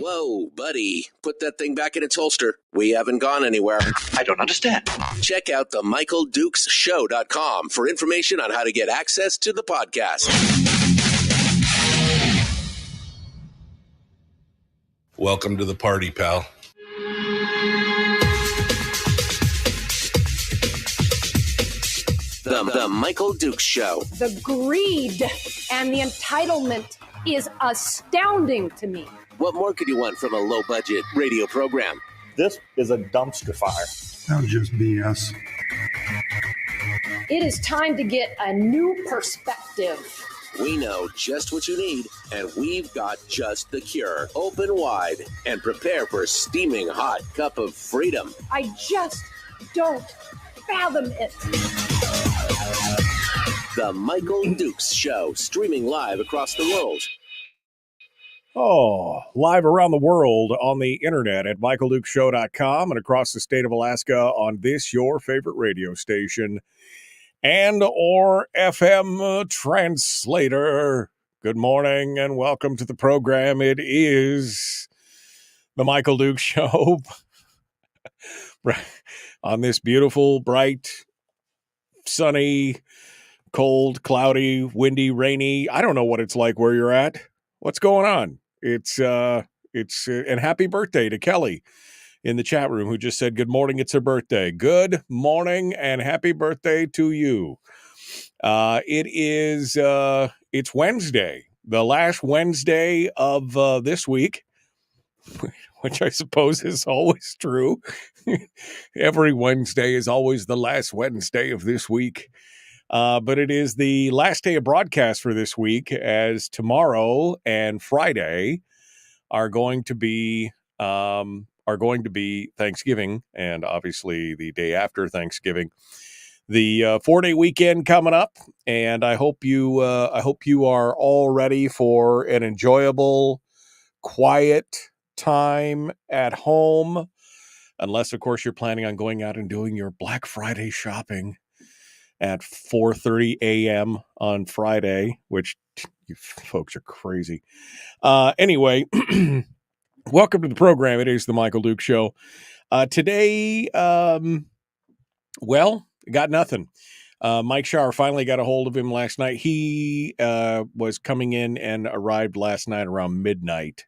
Whoa, buddy. Put that thing back in its holster. We haven't gone anywhere. I don't understand. Check out the MichaelDukesShow.com for information on how to get access to the podcast. Welcome to the party, pal. The Michael Dukes Show. The greed and the entitlement is astounding to me. What more could you want from a low-budget radio program? This is a dumpster fire. That was just BS. It is time to get a new perspective. We know just what you need, and we've got just the cure. Open wide and prepare for a steaming hot cup of freedom. I just don't fathom it. The Michael Dukes Show, streaming live across the world. Oh, live around the world on the internet at MichaelDukesShow.com and across the state of Alaska on this, your favorite radio station and or FM translator. Good morning and welcome to the program. It is the Michael Dukes Show on this beautiful, bright, sunny, cold, cloudy, windy, rainy. I don't know what it's like where you're at. What's going on? It's and happy birthday to Kelly in the chat room who just said good morning. It's her birthday. Good morning and happy birthday to you. It's Wednesday, the last Wednesday of this week, which I suppose is always true. Every Wednesday is always the last Wednesday of this week. But it is the last day of broadcast for this week, as tomorrow and Friday are going to be Thanksgiving, and obviously the day after Thanksgiving, the 4-day weekend coming up. And I hope you are all ready for an enjoyable, quiet time at home, unless of course you're planning on going out and doing your Black Friday shopping at 4:30 a.m. on Friday, which you folks are crazy. Anyway, welcome to the program. It is the Michael Dukes Show. Today, got nothing. Mike Shower finally got a hold of him last night. He was coming in and arrived last night around midnight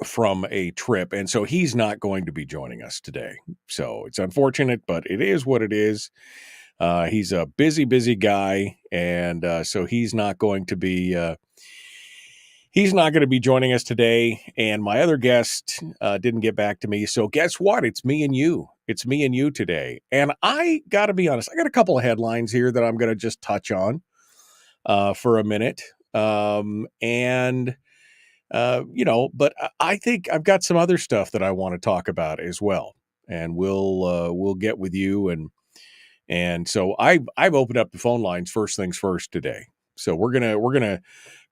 from a trip, and so he's not going to be joining us today. So it's unfortunate, but it is what it is. He's a busy guy, and so he's not going to be joining us today. And my other guest didn't get back to me. So guess what? It's me and you. It's me and you today. And I got to be honest, I got a couple of headlines here that I'm going to just touch on for a minute. But I think I've got some other stuff that I want to talk about as well, and we'll get with you. And so I've opened up the phone lines first things first today. So we're gonna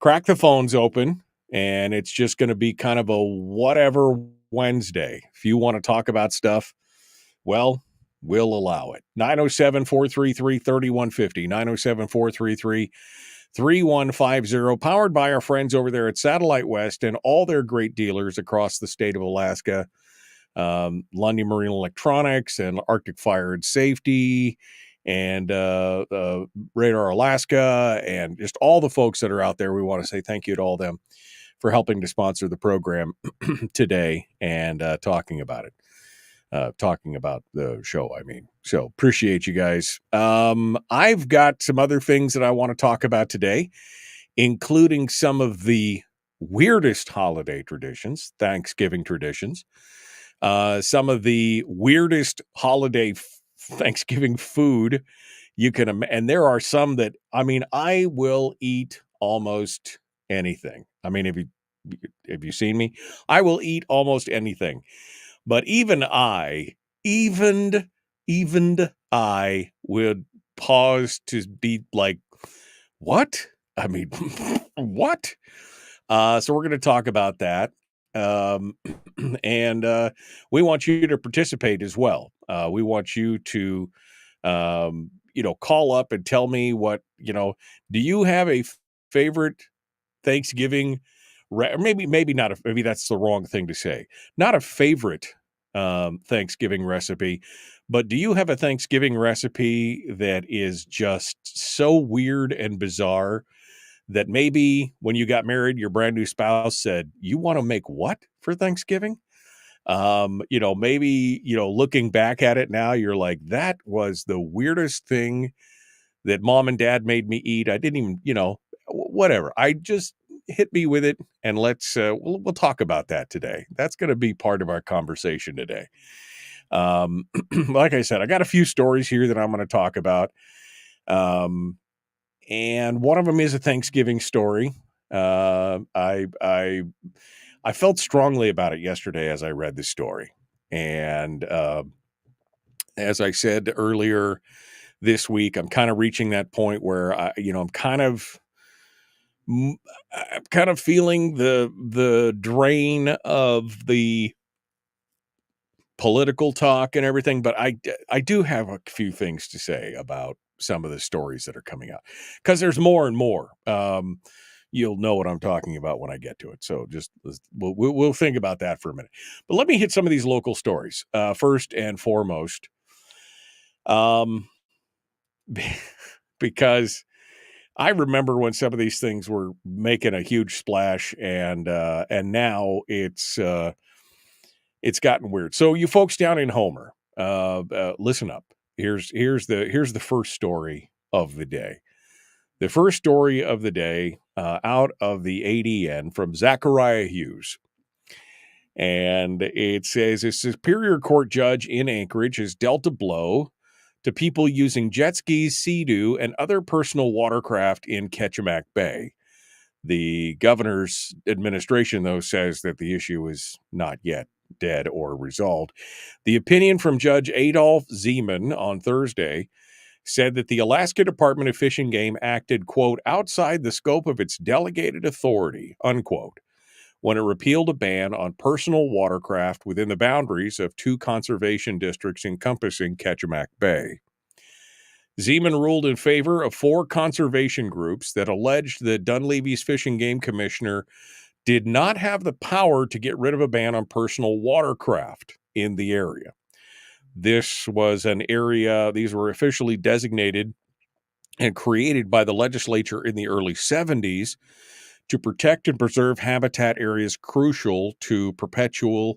crack the phones open, and it's just gonna be kind of a whatever Wednesday. If you want to talk about stuff, well, we'll allow it. 907-433-3150, 907-433-3150, powered by our friends over there at Satellite West and all their great dealers across the state of Alaska. Lundy Marine Electronics and Arctic Fire and Safety and Radar Alaska, and just all the folks that are out there. We want to say thank you to all of them for helping to sponsor the program today and talking about the show. So appreciate you guys. I've got some other things that I want to talk about today, including some of the weirdest holiday traditions, Thanksgiving traditions, some of the weirdest holiday Thanksgiving food you can, and there are some that, I will eat almost anything. Have you seen me? I will eat almost anything. But even I would pause to be like, what? What? So we're going to talk about that. And we want you to participate as well. We want you to, call up and tell me what, do you have a favorite Thanksgiving maybe not maybe that's the wrong thing to say. Not a favorite Thanksgiving recipe, but do you have a Thanksgiving recipe that is just so weird and bizarre that maybe when you got married, your brand new spouse said, "You want to make what for Thanksgiving?" Maybe, looking back at it now, you're like, that was the weirdest thing that mom and dad made me eat. I didn't even, whatever. I just hit me with it. And we'll talk about that today. That's going to be part of our conversation today. Like I said, I got a few stories here that I'm going to talk about. And one of them is a Thanksgiving story. I felt strongly about it yesterday as I read the story. And as I said earlier this week, I'm kind of reaching that point where I'm kind of feeling the drain of the political talk and everything, but I do have a few things to say about some of the stories that are coming out, because there's more and more. You'll know what I'm talking about when I get to it. So we'll think about that for a minute. But let me hit some of these local stories. First and foremost, because I remember when some of these things were making a huge splash, and now it's gotten weird. So you folks down in Homer, listen up. Here's the first story of the day. The first story of the day out of the ADN from Zachariah Hughes. And it says a Superior Court judge in Anchorage has dealt a blow to people using jet skis, Sea-Doo, and other personal watercraft in Ketchimack Bay. The governor's administration, though, says that the issue is not yet dead or resolved. The opinion from Judge Adolph Zeman on Thursday said that the Alaska Department of Fish and Game acted, quote, outside the scope of its delegated authority, unquote, when it repealed a ban on personal watercraft within the boundaries of 2 conservation districts encompassing Ketchimack Bay. Zeman ruled in favor of 4 conservation groups that alleged that Dunleavy's Fish and Game Commissioner did not have the power to get rid of a ban on personal watercraft in the area. This was an area, these were officially designated and created by the legislature in the early 70s to protect and preserve habitat areas crucial to perpetuation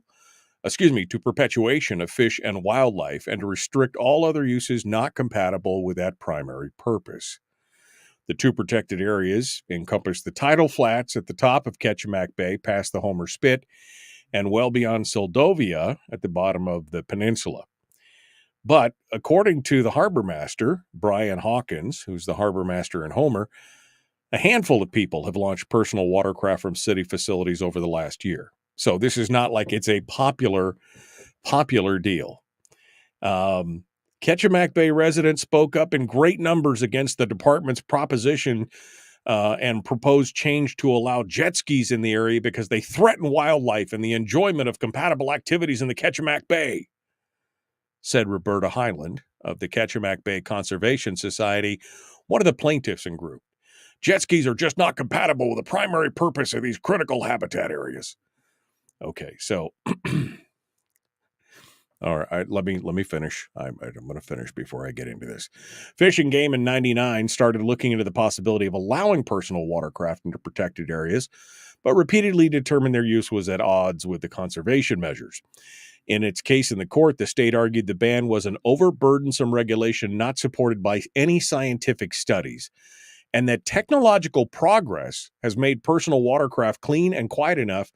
of fish and wildlife, and to restrict all other uses not compatible with that primary purpose. The 2 protected areas encompass the tidal flats at the top of Ketchimack Bay past the Homer Spit and well beyond Seldovia at the bottom of the peninsula. But according to the harbor master, Brian Hawkins, who's the harbor master in Homer, a handful of people have launched personal watercraft from city facilities over the last year. So this is not like it's a popular deal. Ketchimack Bay residents spoke up in great numbers against the department's proposition and proposed change to allow jet skis in the area because they threaten wildlife and the enjoyment of compatible activities in the Ketchimack Bay, said Roberta Highland of the Ketchimack Bay Conservation Society, one of the plaintiffs in group. Jet skis are just not compatible with the primary purpose of these critical habitat areas. Okay, so all right, let me finish. I'm going to finish before I get into this. Fish and Game in 1999 started looking into the possibility of allowing personal watercraft into protected areas, but repeatedly determined their use was at odds with the conservation measures. In its case in the court, the state argued the ban was an overburdensome regulation not supported by any scientific studies, and that technological progress has made personal watercraft clean and quiet enough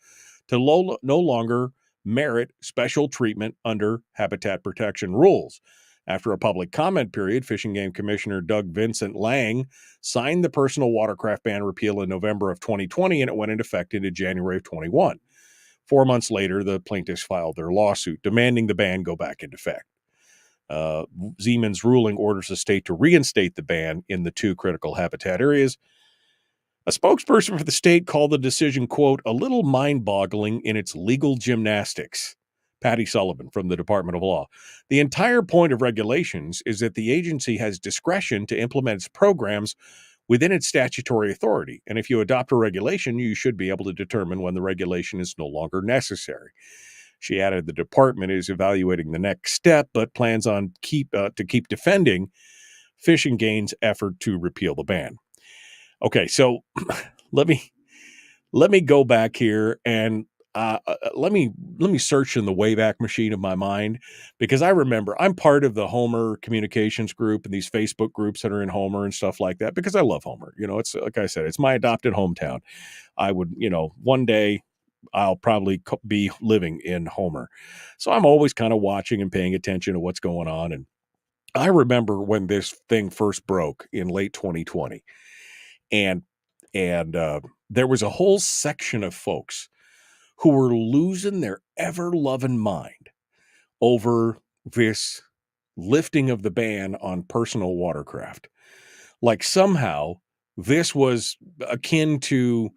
to no longer merit special treatment under habitat protection rules. After a public comment period, Fish and Game Commissioner Doug Vincent Lang signed the personal watercraft ban repeal in November of 2020, and it went into effect into January of 21. 4 months later, the plaintiffs filed their lawsuit, demanding the ban go back into effect. Zeman's ruling orders the state to reinstate the ban in the 2 critical habitat areas. A spokesperson for the state called the decision, quote, a little mind-boggling in its legal gymnastics. Patty Sullivan from the Department of Law. The entire point of regulations is that the agency has discretion to implement its programs within its statutory authority. And if you adopt a regulation, you should be able to determine when the regulation is no longer necessary. She added the department is evaluating the next step, but plans on to keep defending Fish and Game's effort to repeal the ban. Okay, so let me go back here and let me search in the Wayback Machine of my mind, because I remember I'm part of the Homer communications group and these Facebook groups that are in Homer and stuff like that, because I love Homer. It's like I said, it's my adopted hometown. I would, one day I'll probably be living in Homer. So I'm always kind of watching and paying attention to what's going on. And I remember when this thing first broke in late 2020, and there was a whole section of folks who were losing their ever-loving mind over this lifting of the ban on personal watercraft. Like somehow this was akin to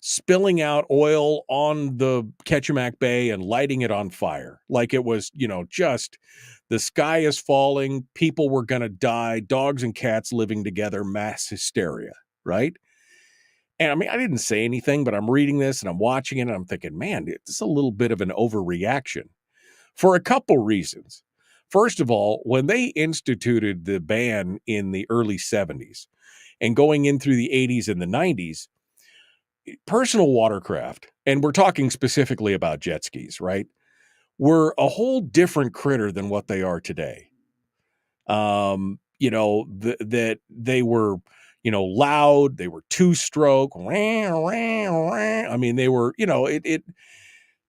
spilling out oil on the Ketchimack Bay and lighting it on fire. Like it was, just the sky is falling, people were going to die, dogs and cats living together, mass hysteria, right? And I mean, I didn't say anything, but I'm reading this and I'm watching it and I'm thinking, man, it's a little bit of an overreaction for a couple reasons. First of all, when they instituted the ban in the early 70s and going in through the 80s and the 90s, personal watercraft, and we're talking specifically about jet skis, right, were a whole different critter than what they are today. That they were, loud, they were two-stroke. I mean, they were,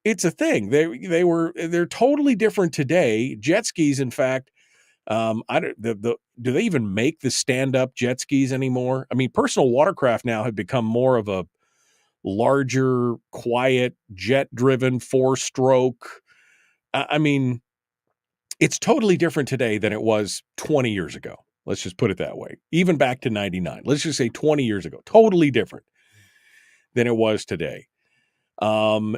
it's a thing. They're totally different today. Jet skis, in fact, do they even make the stand-up jet skis anymore? I mean, personal watercraft now have become more of a larger, quiet, jet-driven, four-stroke. I mean, it's totally different today than it was 20 years ago. Let's just put it that way. Even back to 99. Let's just say 20 years ago. Totally different than it was today. And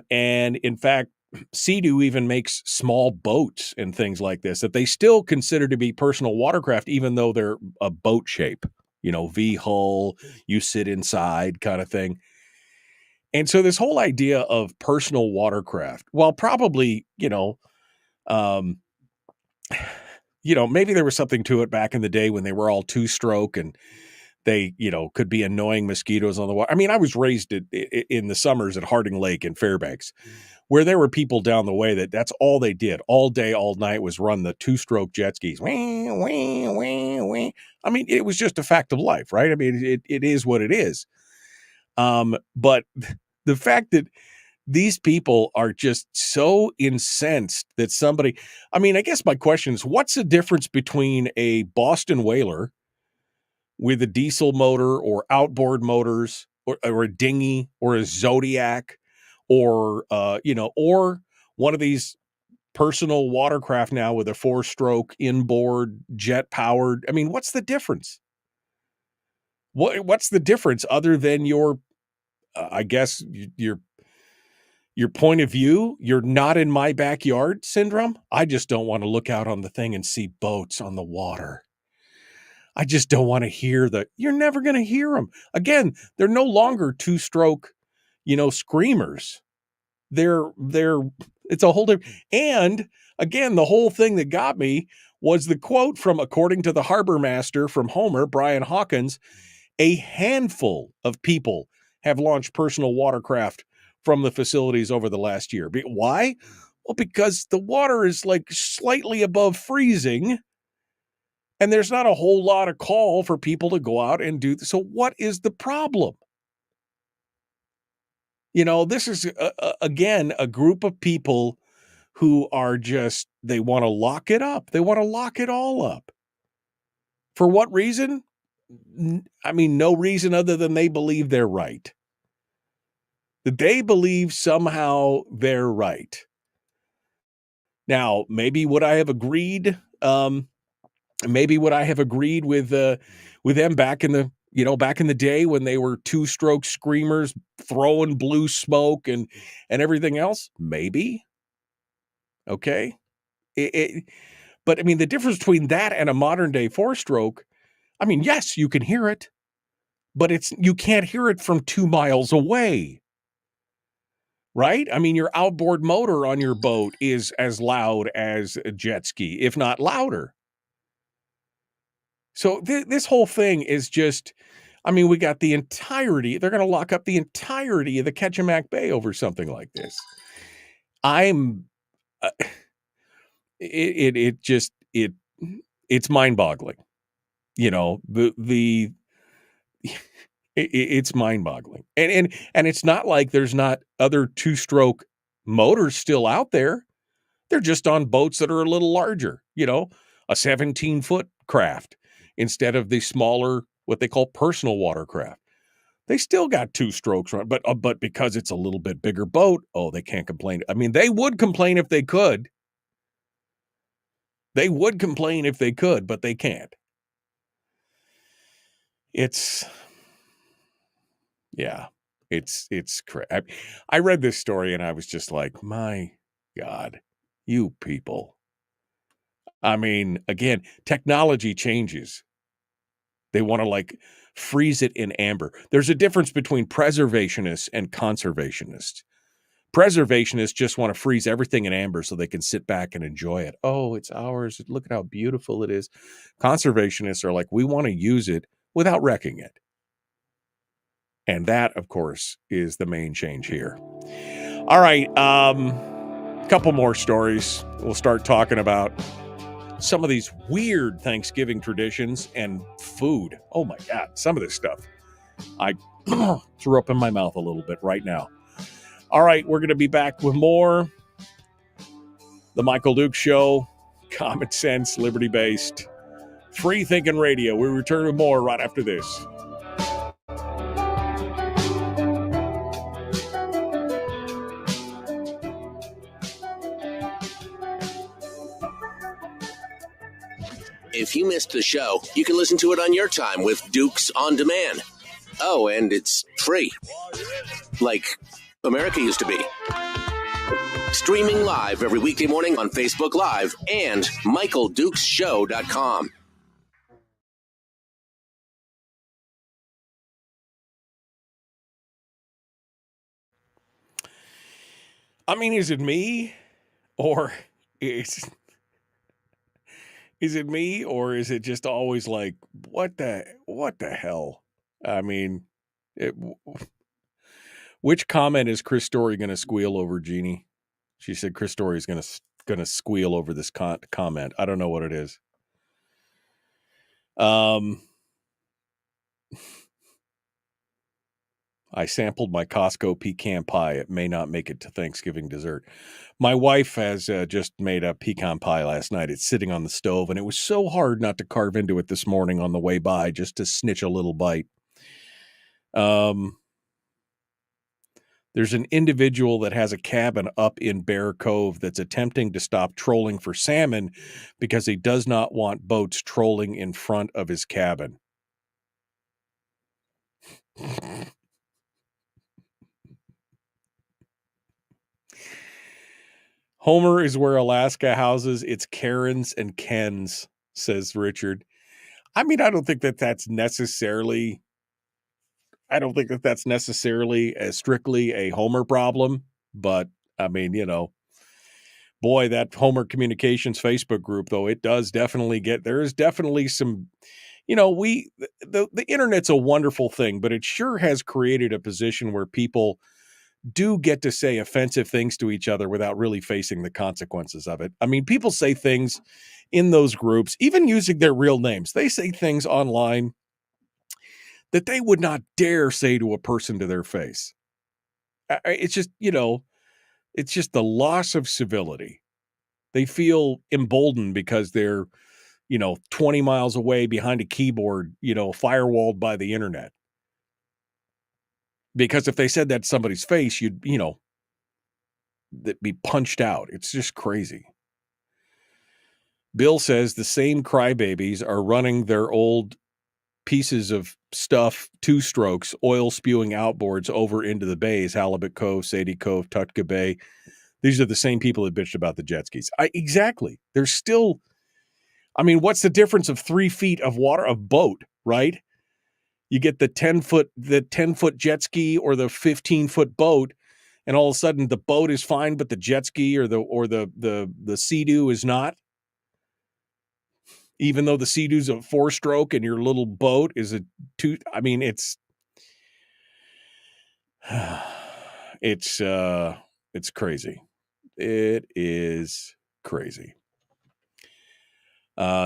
in fact, Sea-Doo even makes small boats and things like this that they still consider to be personal watercraft, even though they're a boat shape, V hull, you sit inside kind of thing. And so this whole idea of personal watercraft, while probably, maybe there was something to it back in the day when they were all two-stroke and they, could be annoying mosquitoes on the water. I mean, I was raised in the summers at Harding Lake in Fairbanks, where there were people down the way that's all they did all day, all night was run the two-stroke jet skis. Wah, wah, wah, wah. I mean, it was just a fact of life, right? I mean, it is what it is. But the fact that these people are just so incensed that I guess my question is, what's the difference between a Boston Whaler with a diesel motor or outboard motors or a dinghy or a Zodiac or one of these personal watercraft now with a four-stroke inboard jet powered? I mean, what's the difference? What's the difference other than your point of view, you're not in my backyard syndrome? I just don't want to look out on the thing and see boats on the water. I just don't want to hear you're never going to hear them. Again, they're no longer two-stroke, screamers. It's a whole different. And again, the whole thing that got me was the quote from, according to the harbor master from Homer, Brian Hawkins, a handful of people have launched personal watercraft from the facilities over the last year. Why? Well, because the water is like slightly above freezing and there's not a whole lot of call for people to go out and do this. So what is the problem? This is, again, a group of people who are they want to lock it up. They want to lock it all up. For what reason? I mean, no reason other than they believe they're right. That they believe somehow they're right. Now, maybe would I have agreed? Maybe would I have agreed with them back in the day when they were two-stroke screamers throwing blue smoke and everything else? Maybe. Okay. But I mean, the difference between that and a modern day four-stroke, I mean, yes, you can hear it. but you can't hear it from 2 miles away. Right? I mean, your outboard motor on your boat is as loud as a jet ski, if not louder. So this whole thing is just, I mean, we got the entirety, they're going to lock up the entirety of the Ketchimack Bay over something like this. It's mind-boggling. You know, it's mind-boggling. And it's not like there's not other two-stroke motors still out there. They're just on boats that are a little larger, you know, a 17-foot craft instead of the smaller, what they call personal watercraft. They still got 2 strokes, but because it's a little bit bigger boat, they can't complain. I mean, they would complain if they could. They would complain if they could, but they can't. It's crap. I read this story and I was just like, my God, you people. I mean, again, technology changes. They want to freeze it in amber. There's a difference between preservationists and conservationists. Preservationists just want to freeze everything in amber so they can sit back and enjoy it. Oh, it's ours. Look at how beautiful it is. Conservationists are like, we want to use it without wrecking it. And that, of course, is the main change here. All right. Couple more stories. We'll start talking about some of these weird Thanksgiving traditions and food. Oh, my God. Some of this stuff. I threw up in my mouth a little bit right now. All right. We're going to be back with more. The Michael Duke Show. Common sense, liberty-based, free-thinking radio. We return with more right after this. If you missed the show, you can listen to it on your time with Dukes On Demand. Oh, and it's free. Like America used to be. Streaming live every weekday morning on Facebook Live and MichaelDukesShow.com. I mean, is it me? Or is it me? Or is it just always like, what the hell? I mean, which comment is Chris Story going to squeal over, Jeannie? She said Chris Story is going to squeal over this comment. I don't know what it is. I sampled my Costco pecan pie. It may not make it to Thanksgiving dessert. My wife has just made a pecan pie last night. It's sitting on the stove, and it was so hard not to carve into it this morning on the way by, just to snitch a little bite. There's an individual that has a cabin up in Bear Cove that's attempting to stop trolling for salmon because he does not want boats trolling in front of his cabin. Homer is where Alaska houses its Karens and Kens, says Richard. I mean, I don't think that that's necessarily strictly a Homer problem, but I mean, you know, boy, that Homer Communications Facebook group, though, it does definitely there is definitely some, you know, the internet's a wonderful thing, but it sure has created a position where people do get to say offensive things to each other without really facing the consequences of it. I mean, people say things in those groups, even using their real names. They say things online that they would not dare say to a person to their face. It's just, you know, it's just the loss of civility. They feel emboldened because they're, you know, 20 miles away behind a keyboard, you know, firewalled by the internet. Because if they said that to somebody's face, you'd be punched out. It's just crazy. Bill says the same crybabies are running their old pieces of stuff, 2 strokes, oil spewing outboards over into the bays, Halibut Cove, Sadie Cove, Tutka Bay. These are the same people that bitched about the jet skis. Exactly. There's still, I mean, what's the difference of 3 feet of water, of boat, right? You get the 10-foot jet ski or the 15-foot boat, and all of a sudden the boat is fine, but the jet ski or the Sea-Doo is not. Even though the Sea-Doo's a 4-stroke and your little boat is a 2. I mean, it's crazy. It is crazy.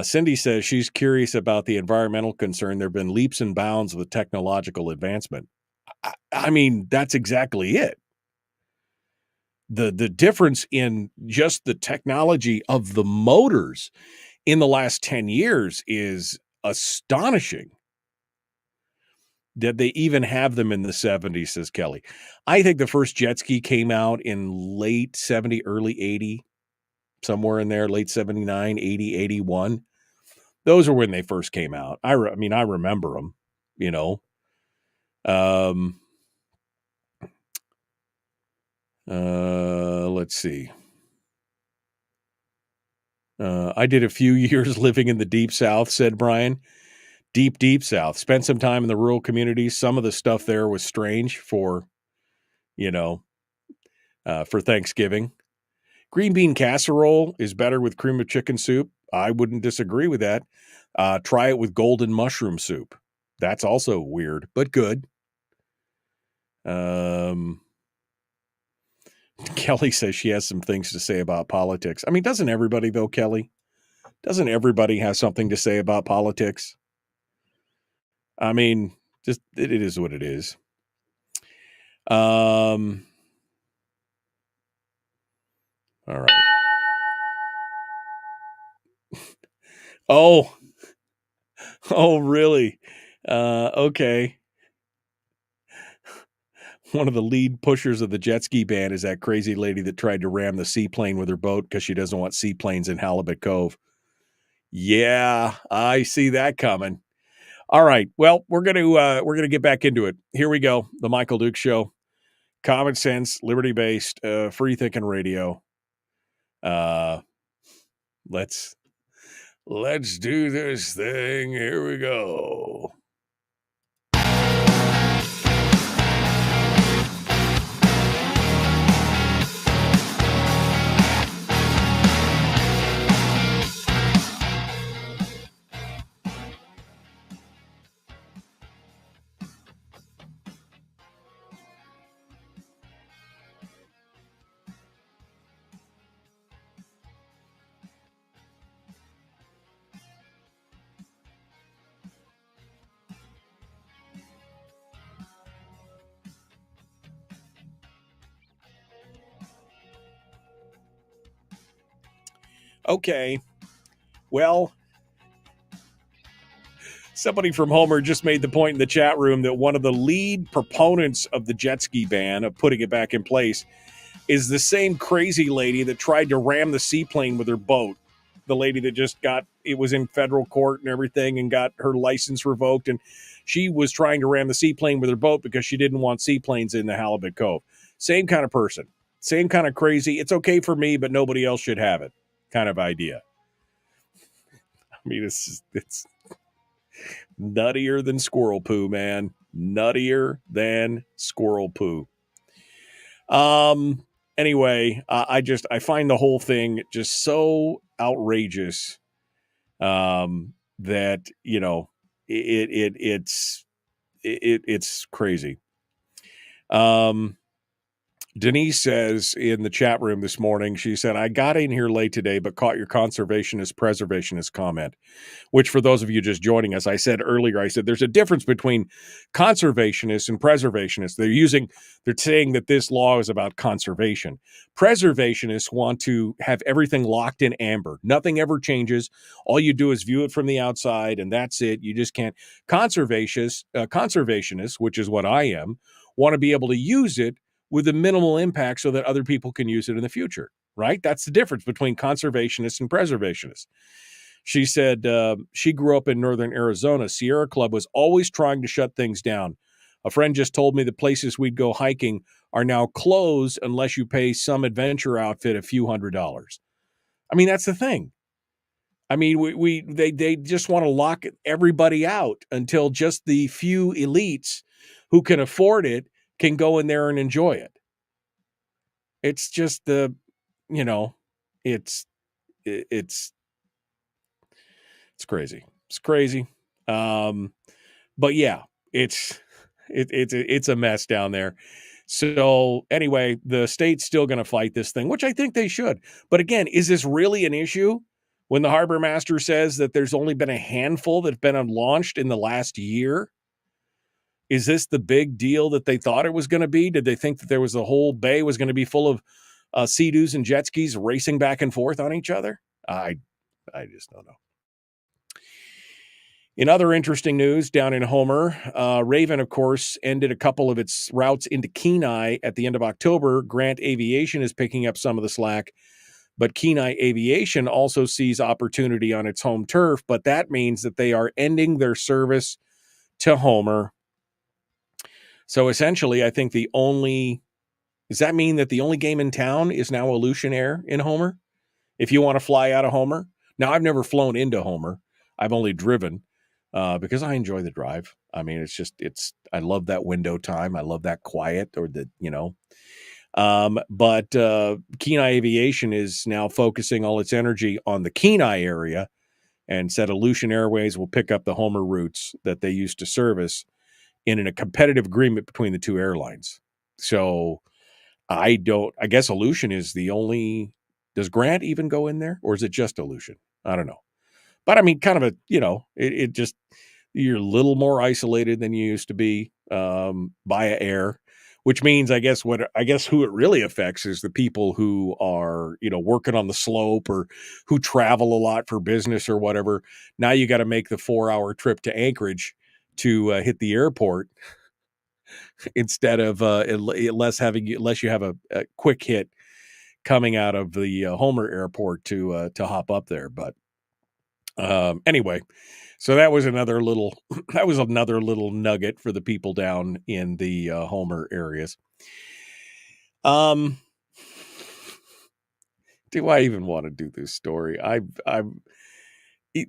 Cindy says she's curious about the environmental concern. There have been leaps and bounds with technological advancement. I mean, that's exactly it. The difference in just the technology of the motors in the last 10 years is astonishing. Did they even have them in the 70s, says Kelly. I think the first jet ski came out in late 70, early 80, somewhere in there, late 79, 80, 81. Those are when they first came out. I remember them, you know. Let's see. I did a few years living in the deep South, said Brian. Deep South. Spent some time in the rural communities. Some of the stuff there was strange for Thanksgiving. Green bean casserole is better with cream of chicken soup. I wouldn't disagree with that. Try it with golden mushroom soup. That's also weird, but good. Kelly says she has some things to say about politics. I mean, doesn't everybody though, Kelly? Doesn't everybody have something to say about politics? I mean, just it is what it is. All right. Oh, really? Okay. One of the lead pushers of the jet ski ban is that crazy lady that tried to ram the seaplane with her boat because she doesn't want seaplanes in Halibut Cove. Yeah, I see that coming. All right. Well, we're gonna get back into it. Here we go. The Michael Dukes Show. Common sense, liberty-based, free thinking radio. Let's do this thing. Here we go. Okay. Well, somebody from Homer just made the point in the chat room that one of the lead proponents of the jet ski ban, of putting it back in place, is the same crazy lady that tried to ram the seaplane with her boat. The lady that it was in federal court and everything and got her license revoked. And she was trying to ram the seaplane with her boat because she didn't want seaplanes in the Halibut Cove. Same kind of person. Same kind of crazy. It's okay for me, but nobody else should have it kind of idea. I mean, it's nuttier than squirrel poo, man. Nuttier than squirrel poo. Anyway, I find the whole thing just so outrageous that, it's crazy. Denise says in the chat room this morning, she said, I got in here late today, but caught your conservationist, preservationist comment, which for those of you just joining us, I said earlier, there's a difference between conservationists and preservationists. They're saying that this law is about conservation. Preservationists want to have everything locked in amber. Nothing ever changes. All you do is view it from the outside and that's it. You just can't. Conservationists, which is what I am, want to be able to use it with a minimal impact so that other people can use it in the future, right? That's the difference between conservationists and preservationists. She said she grew up in northern Arizona. Sierra Club was always trying to shut things down. A friend just told me the places we'd go hiking are now closed unless you pay some adventure outfit a few $100s. I mean, that's the thing. I mean, they just want to lock everybody out until just the few elites who can afford it can go in there and enjoy it. It's just it's crazy. It's crazy. But yeah, it's a mess down there. So anyway, the state's still going to fight this thing, which I think they should. But again, is this really an issue when the harbor master says that there's only been a handful that have been launched in the last year? Is this the big deal that they thought it was going to be? Did they think that there was the whole bay was going to be full of Sea-Doos and jet skis racing back and forth on each other? I just don't know. In other interesting news down in Homer, Raven, of course, ended a couple of its routes into Kenai at the end of October. Grant Aviation is picking up some of the slack, but Kenai Aviation also sees opportunity on its home turf, but that means that they are ending their service to Homer. So essentially, I think does that mean that the only game in town is now Aleutian Air in Homer? If you want to fly out of Homer? Now, I've never flown into Homer. I've only driven. Because I enjoy the drive. I mean, I love that window time. I love that quiet but Kenai Aviation is now focusing all its energy on the Kenai area and said Aleutian Airways will pick up the Homer routes that they used to service in a competitive agreement between the two airlines. So I guess Aleutian is the only, does Grant even go in there or is it just Aleutian? I don't know. But I mean, kind of it just, you're a little more isolated than you used to be via air, which means I guess who it really affects is the people who are, working on the slope or who travel a lot for business or whatever. Now you got to make the 4-hour trip to Anchorage to hit the airport instead of unless you have a quick hit coming out of the Homer airport to hop up there. But anyway, so that was another little nugget for the people down in the Homer areas. Do I even want to do this story?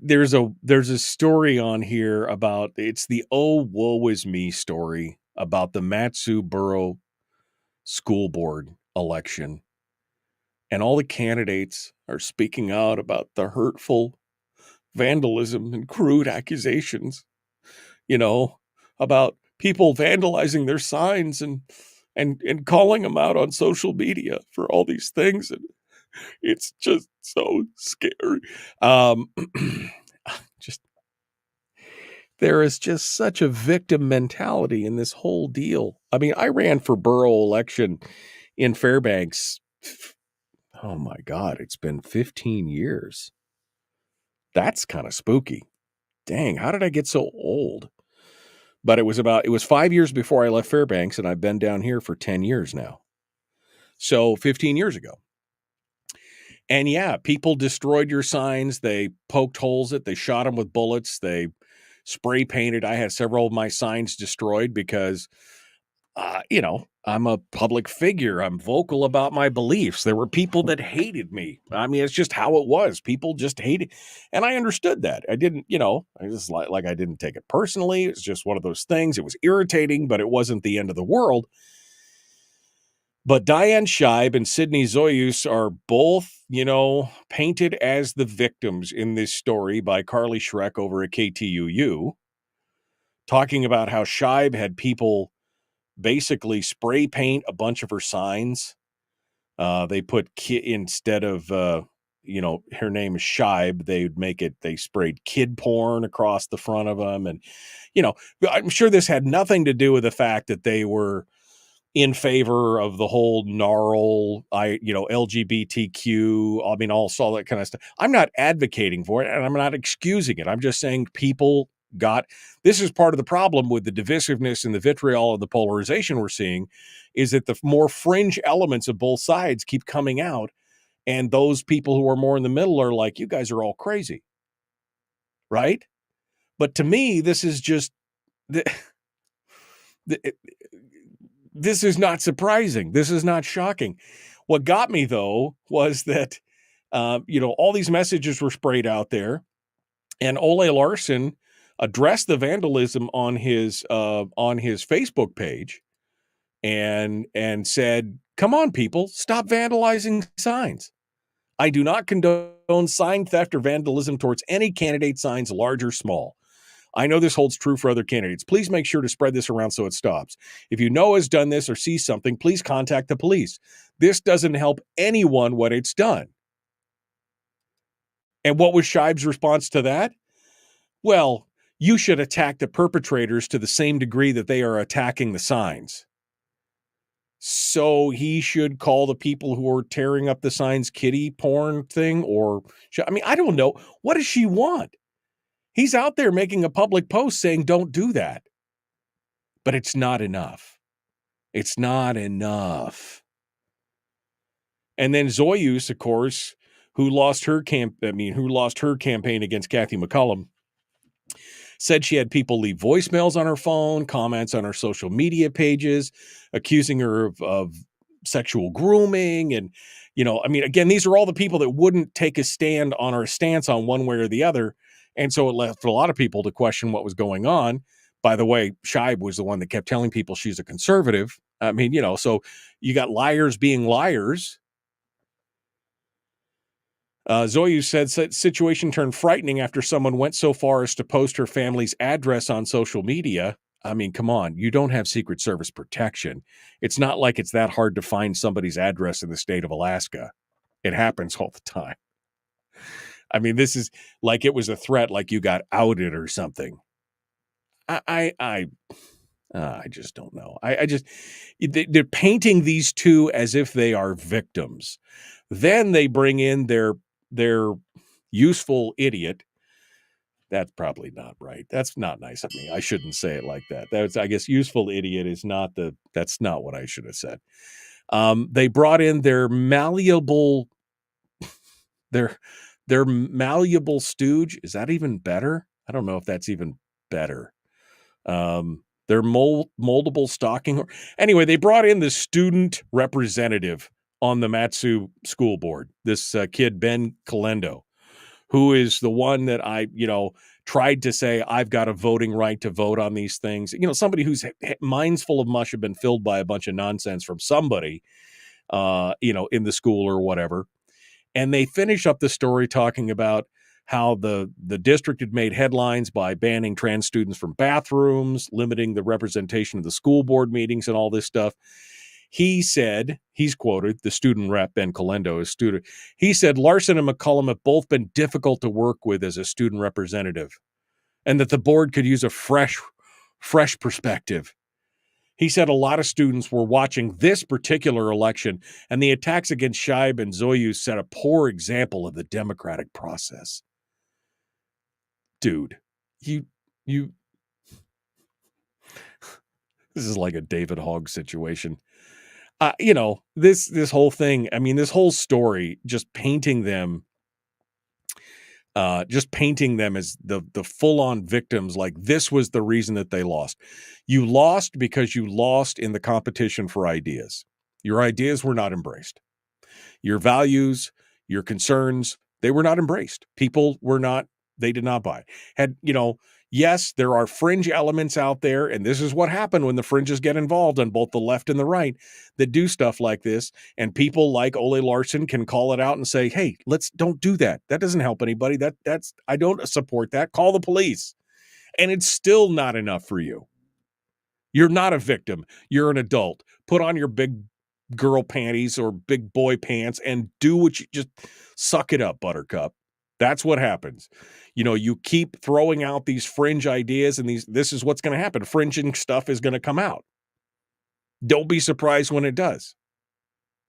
There's a story on here about, it's the "Oh, woe is me" story about the Mat-Su Borough School Board election, and all the candidates are speaking out about the hurtful vandalism and crude accusations, about people vandalizing their signs and calling them out on social media for all these things. And it's just so scary. There is just such a victim mentality in this whole deal. I mean, I ran for borough election in Fairbanks. Oh my God, it's been 15 years. That's kind of spooky. Dang, how did I get so old? But it was 5 years before I left Fairbanks, and I've been down here for 10 years now. So 15 years ago. And yeah, people destroyed your signs. They poked holes in it. They shot them with bullets. They spray painted. I had several of my signs destroyed because, I'm a public figure. I'm vocal about my beliefs. There were people that hated me. I mean, it's just how it was. People just hated. And I understood that. I didn't, I just like I didn't take it personally. It's just one of those things. It was irritating, but it wasn't the end of the world. But Diane Scheib and Sydney Zoyus are both, painted as the victims in this story by Carly Schreck over at KTUU, talking about how Scheib had people basically spray paint a bunch of her signs. They put instead of, her name is Scheib, they sprayed kid porn across the front of them. And, I'm sure this had nothing to do with the fact that they were in favor of the whole LGBTQ. I mean, all that kind of stuff. I'm not advocating for it and I'm not excusing it. I'm just saying this is part of the problem with the divisiveness and the vitriol and the polarization we're seeing, is that the more fringe elements of both sides keep coming out. And those people who are more in the middle are like, you guys are all crazy. Right? But to me, this is just, this is not surprising. This is not shocking. What got me, though, was that All these messages were sprayed out there, and Ole Larson addressed the vandalism on his Facebook page and said, "Come on, people, stop vandalizing signs. I do not condone sign theft or vandalism towards any candidate signs, large or small. I know this holds true for other candidates. Please make sure to spread this around so it stops. If you know has done this or sees something, please contact the police. This doesn't help anyone what it's done." And what was Scheib's response to that? Well, you should attack the perpetrators to the same degree that they are attacking the signs. So he should call the people who are tearing up the signs kitty porn thing, or, I don't know. What does she want? He's out there making a public post saying, don't do that. But it's not enough. It's not enough. And then Zoyus, of course, who lost her campaign against Kathy McCollum, said she had people leave voicemails on her phone, comments on her social media pages, accusing her of sexual grooming. And, again, these are all the people that wouldn't take a stand on or a stance on one way or the other. And so it left a lot of people to question what was going on. By the way, Scheib was the one that kept telling people she's a conservative. So you got liars being liars. Zoyu said situation turned frightening after someone went so far as to post her family's address on social media. Come on, you don't have Secret Service protection. It's not like it's that hard to find somebody's address in the state of Alaska. It happens all the time. This is like it was a threat, like you got outed or something. I just don't know. They're painting these two as if they are victims. Then they bring in their useful idiot. That's probably not right. That's not nice of me. I shouldn't say it like that. I guess useful idiot is that's not what I should have said. They brought in their malleable stooge. Is that even better? I don't know if that's even better. Their moldable stocking. Anyway, they brought in the student representative on the Matsu school board, this kid, Ben Calendo, who is the one that I, tried to say, I've got a voting right to vote on these things. Somebody whose mind's full of mush have been filled by a bunch of nonsense from somebody, in the school or whatever. And they finish up the story talking about how the district had made headlines by banning trans students from bathrooms, limiting the representation of the school board meetings and all this stuff. He said, he's quoted, the student rep, Ben Calendo, a student. He said, Larson and McCollum have both been difficult to work with as a student representative, and that the board could use a fresh perspective. He said a lot of students were watching this particular election, and the attacks against Scheib and Zoyu set a poor example of the democratic process. Dude, you this is like a David Hogg situation. This whole thing, this whole story, just painting them as the full-on victims, like this was the reason that they lost. You lost because you lost in the competition for ideas. Your ideas were not embraced. Your values, your concerns, they were not embraced. They did not buy. Yes, there are fringe elements out there, and this is what happened when the fringes get involved on both the left and the right that do stuff like this, and people like Ole Larson can call it out and say, hey, don't do that. That doesn't help anybody. I don't support that. Call the police. And it's still not enough for you. You're not a victim. You're an adult. Put on your big girl panties or big boy pants and do what you just suck it up, Buttercup. That's what happens. You keep throwing out these fringe ideas, and this is what's going to happen. Fringing stuff is going to come out. Don't be surprised when it does.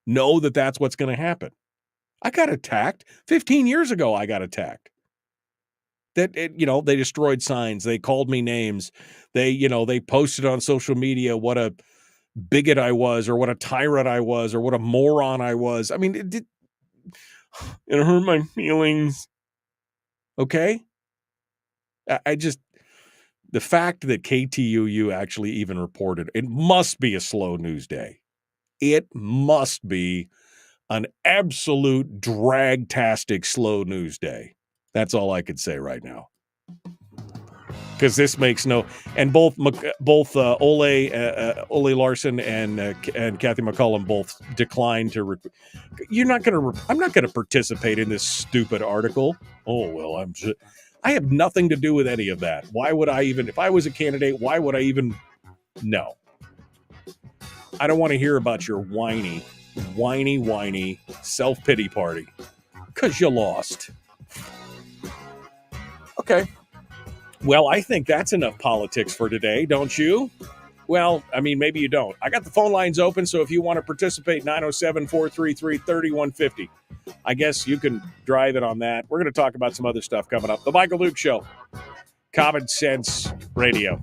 Know that that's what's going to happen. I got attacked 15 years ago. I got attacked. They destroyed signs. They called me names. They posted on social media what a bigot I was, or what a tyrant I was, or what a moron I was. It hurt my feelings. Okay? The fact that KTUU actually even reported, it must be a slow news day. It must be an absolute drag-tastic slow news day. That's all I could say right now. Because this makes no, and both Ole Larson and Kathy McCollum both declined to. You're not going to. I'm not going to participate in this stupid article. Oh well, I have nothing to do with any of that. Why would I even? If I was a candidate, why would I even? No, I don't want to hear about your whiny self-pity party because you lost. Okay. Well, I think that's enough politics for today, don't you? Well, I mean, maybe you don't. I got the phone lines open, so if you want to participate, 907-433-3150. I guess you can drive it on that. We're going to talk about some other stuff coming up. The Michael Duke Show. Common Sense Radio.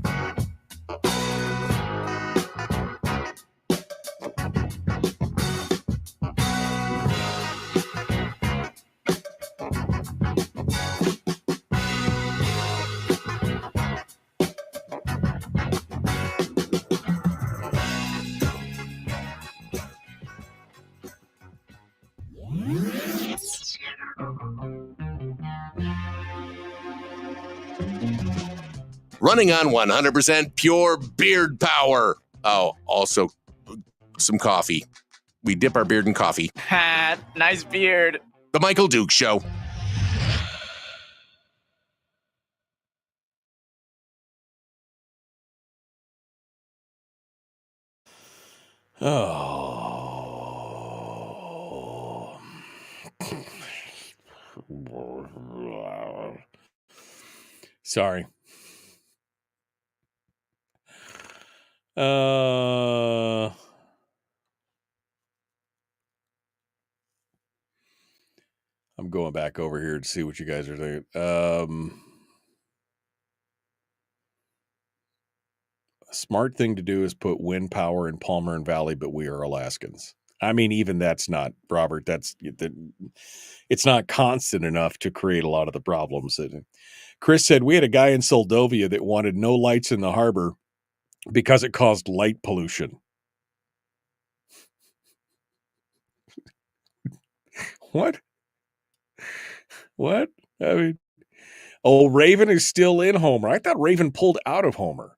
Running on 100% pure beard power. Oh, also some coffee. We dip our beard in coffee. Ha, nice beard. The Michael Duke Show. Oh. Sorry. I'm going back over here to see what you guys are thinking. A smart thing to do is put wind power in Palmer and Valley, but we are Alaskans. I mean, even that's not, Robert, it's not constant enough to create a lot of the problems. Chris said, we had a guy in Soldovia that wanted no lights in the harbor because it caused light pollution. What? I mean, Raven is still in Homer. I thought Raven pulled out of Homer.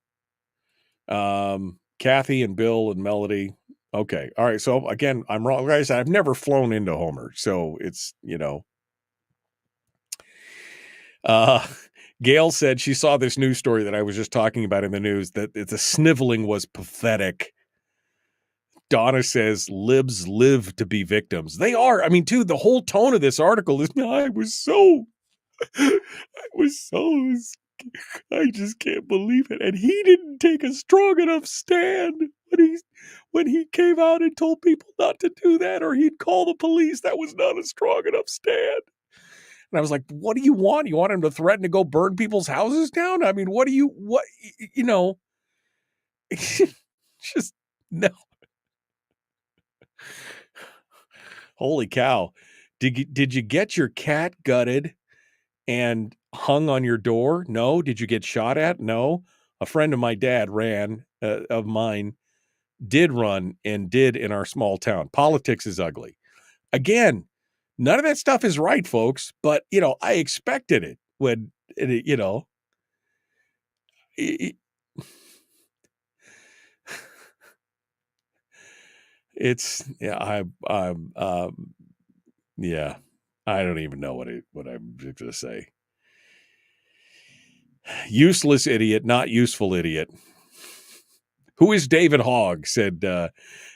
Kathy and Bill and Melody. Okay. All right. So again, I'm wrong, guys. I've never flown into Homer. So it's, Gail said she saw this news story that I was just talking about in the news, that the sniveling was pathetic. Donna says libs live to be victims. They are. I mean, the whole tone of this article is, I just can't believe it. And he didn't take a strong enough stand when he came out and told people not to do that, or he'd call the police. That was not a strong enough stand. And I was like, what do you want? You want him to threaten to go burn people's houses down? I mean, just no. Holy cow. Did you get your cat gutted and hung on your door? No. Did you get shot at? No. A friend of my dad of mine did run and did in our small town. Politics is ugly. Again, none of that stuff is right, folks. But, I expected it when, it's, yeah, yeah, I don't even know what I'm going to say. Useless idiot, not useful idiot. Who is David Hogg? Said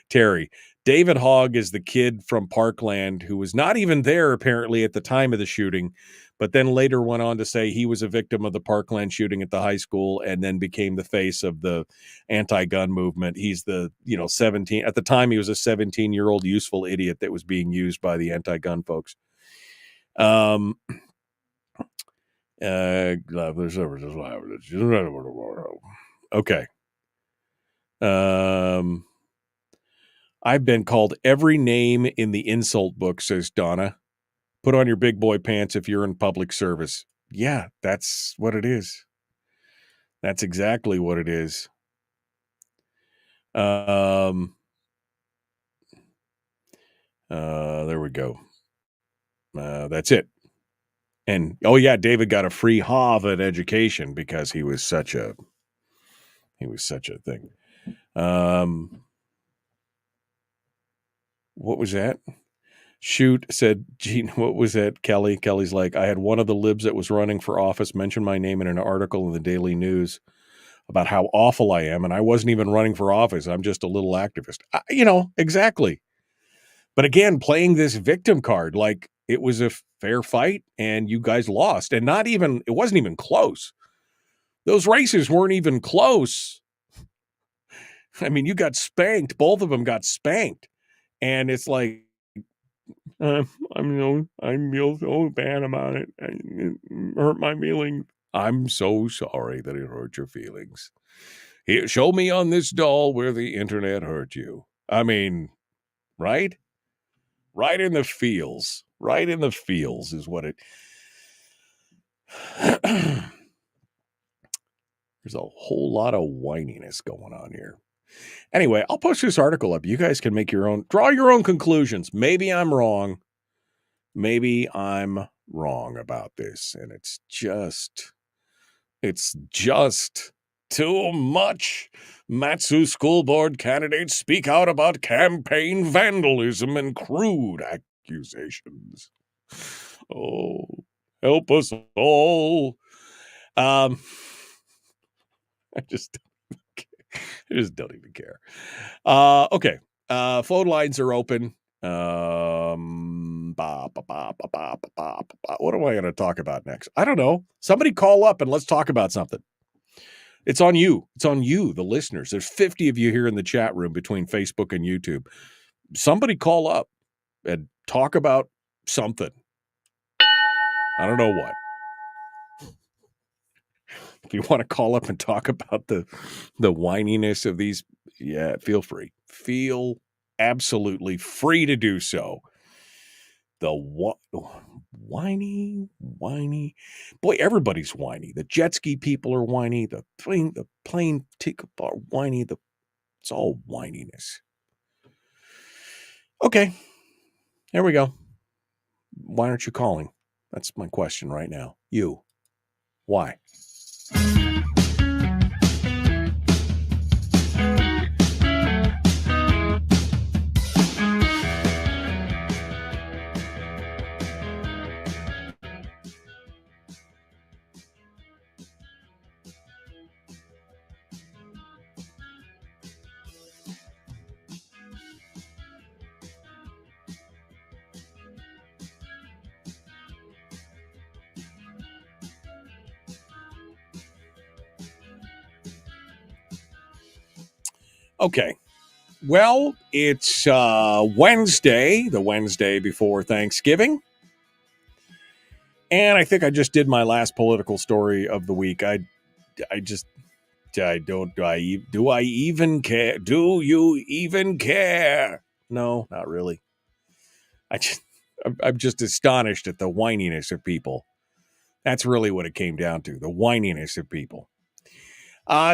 Terry. David Hogg is the kid from Parkland who was not even there apparently at the time of the shooting, but then later went on to say he was a victim of the Parkland shooting at the high school and then became the face of the anti-gun movement. He's the, 17. At the time, he was a 17-year-old useful idiot that was being used by the anti-gun folks. Okay. I've been called every name in the insult book, says Donna. Put on your big boy pants if you're in public service. Yeah, that's what it is. That's exactly what it is. There we go. That's it. And oh yeah, David got a free Harvard education because he was such a thing. What was that? Shoot, said Gene, what was that, Kelly? Kelly's like, I had one of the libs that was running for office mention my name in an article in the Daily News about how awful I am, and I wasn't even running for office. I'm just a little activist. Exactly. But again, playing this victim card, like it was a fair fight and you guys lost. And it wasn't even close. Those races weren't even close. I mean, you got spanked. Both of them got spanked. And it's like, I feel so bad about it. It hurt my feelings. I'm so sorry that it hurt your feelings. Here, show me on this doll where the internet hurt you. I mean, right? Right in the feels. Right in the feels is what it... There's a whole lot of whininess going on here. Anyway, I'll post this article up. You guys can draw your own conclusions. Maybe I'm wrong. Maybe I'm wrong about this. And it's just too much. Mat-Su school board candidates speak out about campaign vandalism and crude accusations. Oh, help us all. I just don't even care. Okay. Phone lines are open. What am I going to talk about next? I don't know. Somebody call up and let's talk about something. It's on you. It's on you, the listeners. There's 50 of you here in the chat room between Facebook and YouTube. Somebody call up and talk about something. I don't know what. If you want to call up and talk about the whininess of these, yeah, feel free. Feel absolutely free to do so. The whiny. Boy, everybody's whiny. The jet ski people are whiny. The plane ticket are whiny. It's all whininess. Okay. Here we go. Why aren't you calling? That's my question right now. You. Why? Okay. Well, it's Wednesday, the Wednesday before Thanksgiving. And I think I just did my last political story of the week. Do I even care? Do you even care? No, not really. I'm just astonished at the whininess of people. That's really what it came down to, the whininess of people.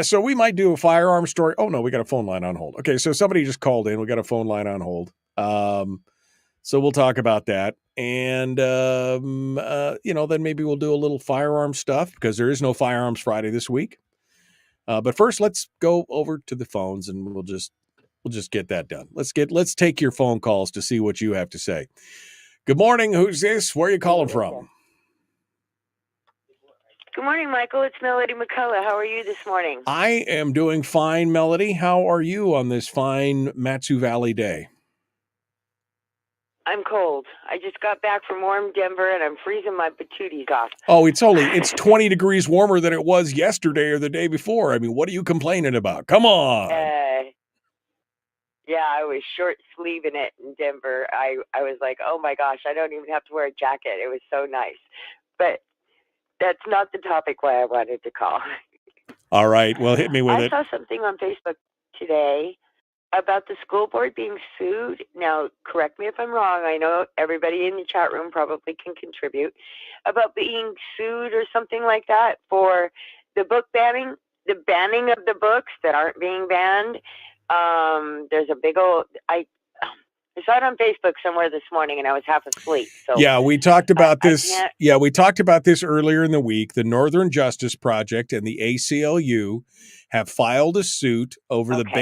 So we might do a firearm story. Oh, no, we got a phone line on hold. Okay, so somebody just called in. We got a phone line on hold. So we'll talk about that. And, then maybe we'll do a little firearm stuff because there is no Firearms Friday this week. But first, let's go over to the phones and we'll just get that done. Let's take your phone calls to see what you have to say. Good morning. Who's this? Where are you calling from? Good morning, Michael. It's Melody McCullough. How are you this morning? I am doing fine, Melody. How are you on this fine Mat-Su Valley day? I'm cold. I just got back from warm Denver, and I'm freezing my patooties off. Oh, it's 20 degrees warmer than it was yesterday or the day before. I mean, what are you complaining about? Come on. Yeah, I was short sleeving it in Denver. I was like, oh my gosh, I don't even have to wear a jacket. It was so nice. But that's not the topic why I wanted to call. All right. Well, hit me with it. I saw something on Facebook today about the school board being sued. Now, correct me if I'm wrong. I know everybody in the chat room probably can contribute about being sued or something like that for the book banning, the banning of the books that aren't being banned. There's a big old, I saw it on Facebook somewhere this morning, and I was half asleep. So yeah, we talked about I this. can't- Yeah, we talked about this earlier in the week. The Northern Justice Project and the ACLU have filed a suit over the Okay.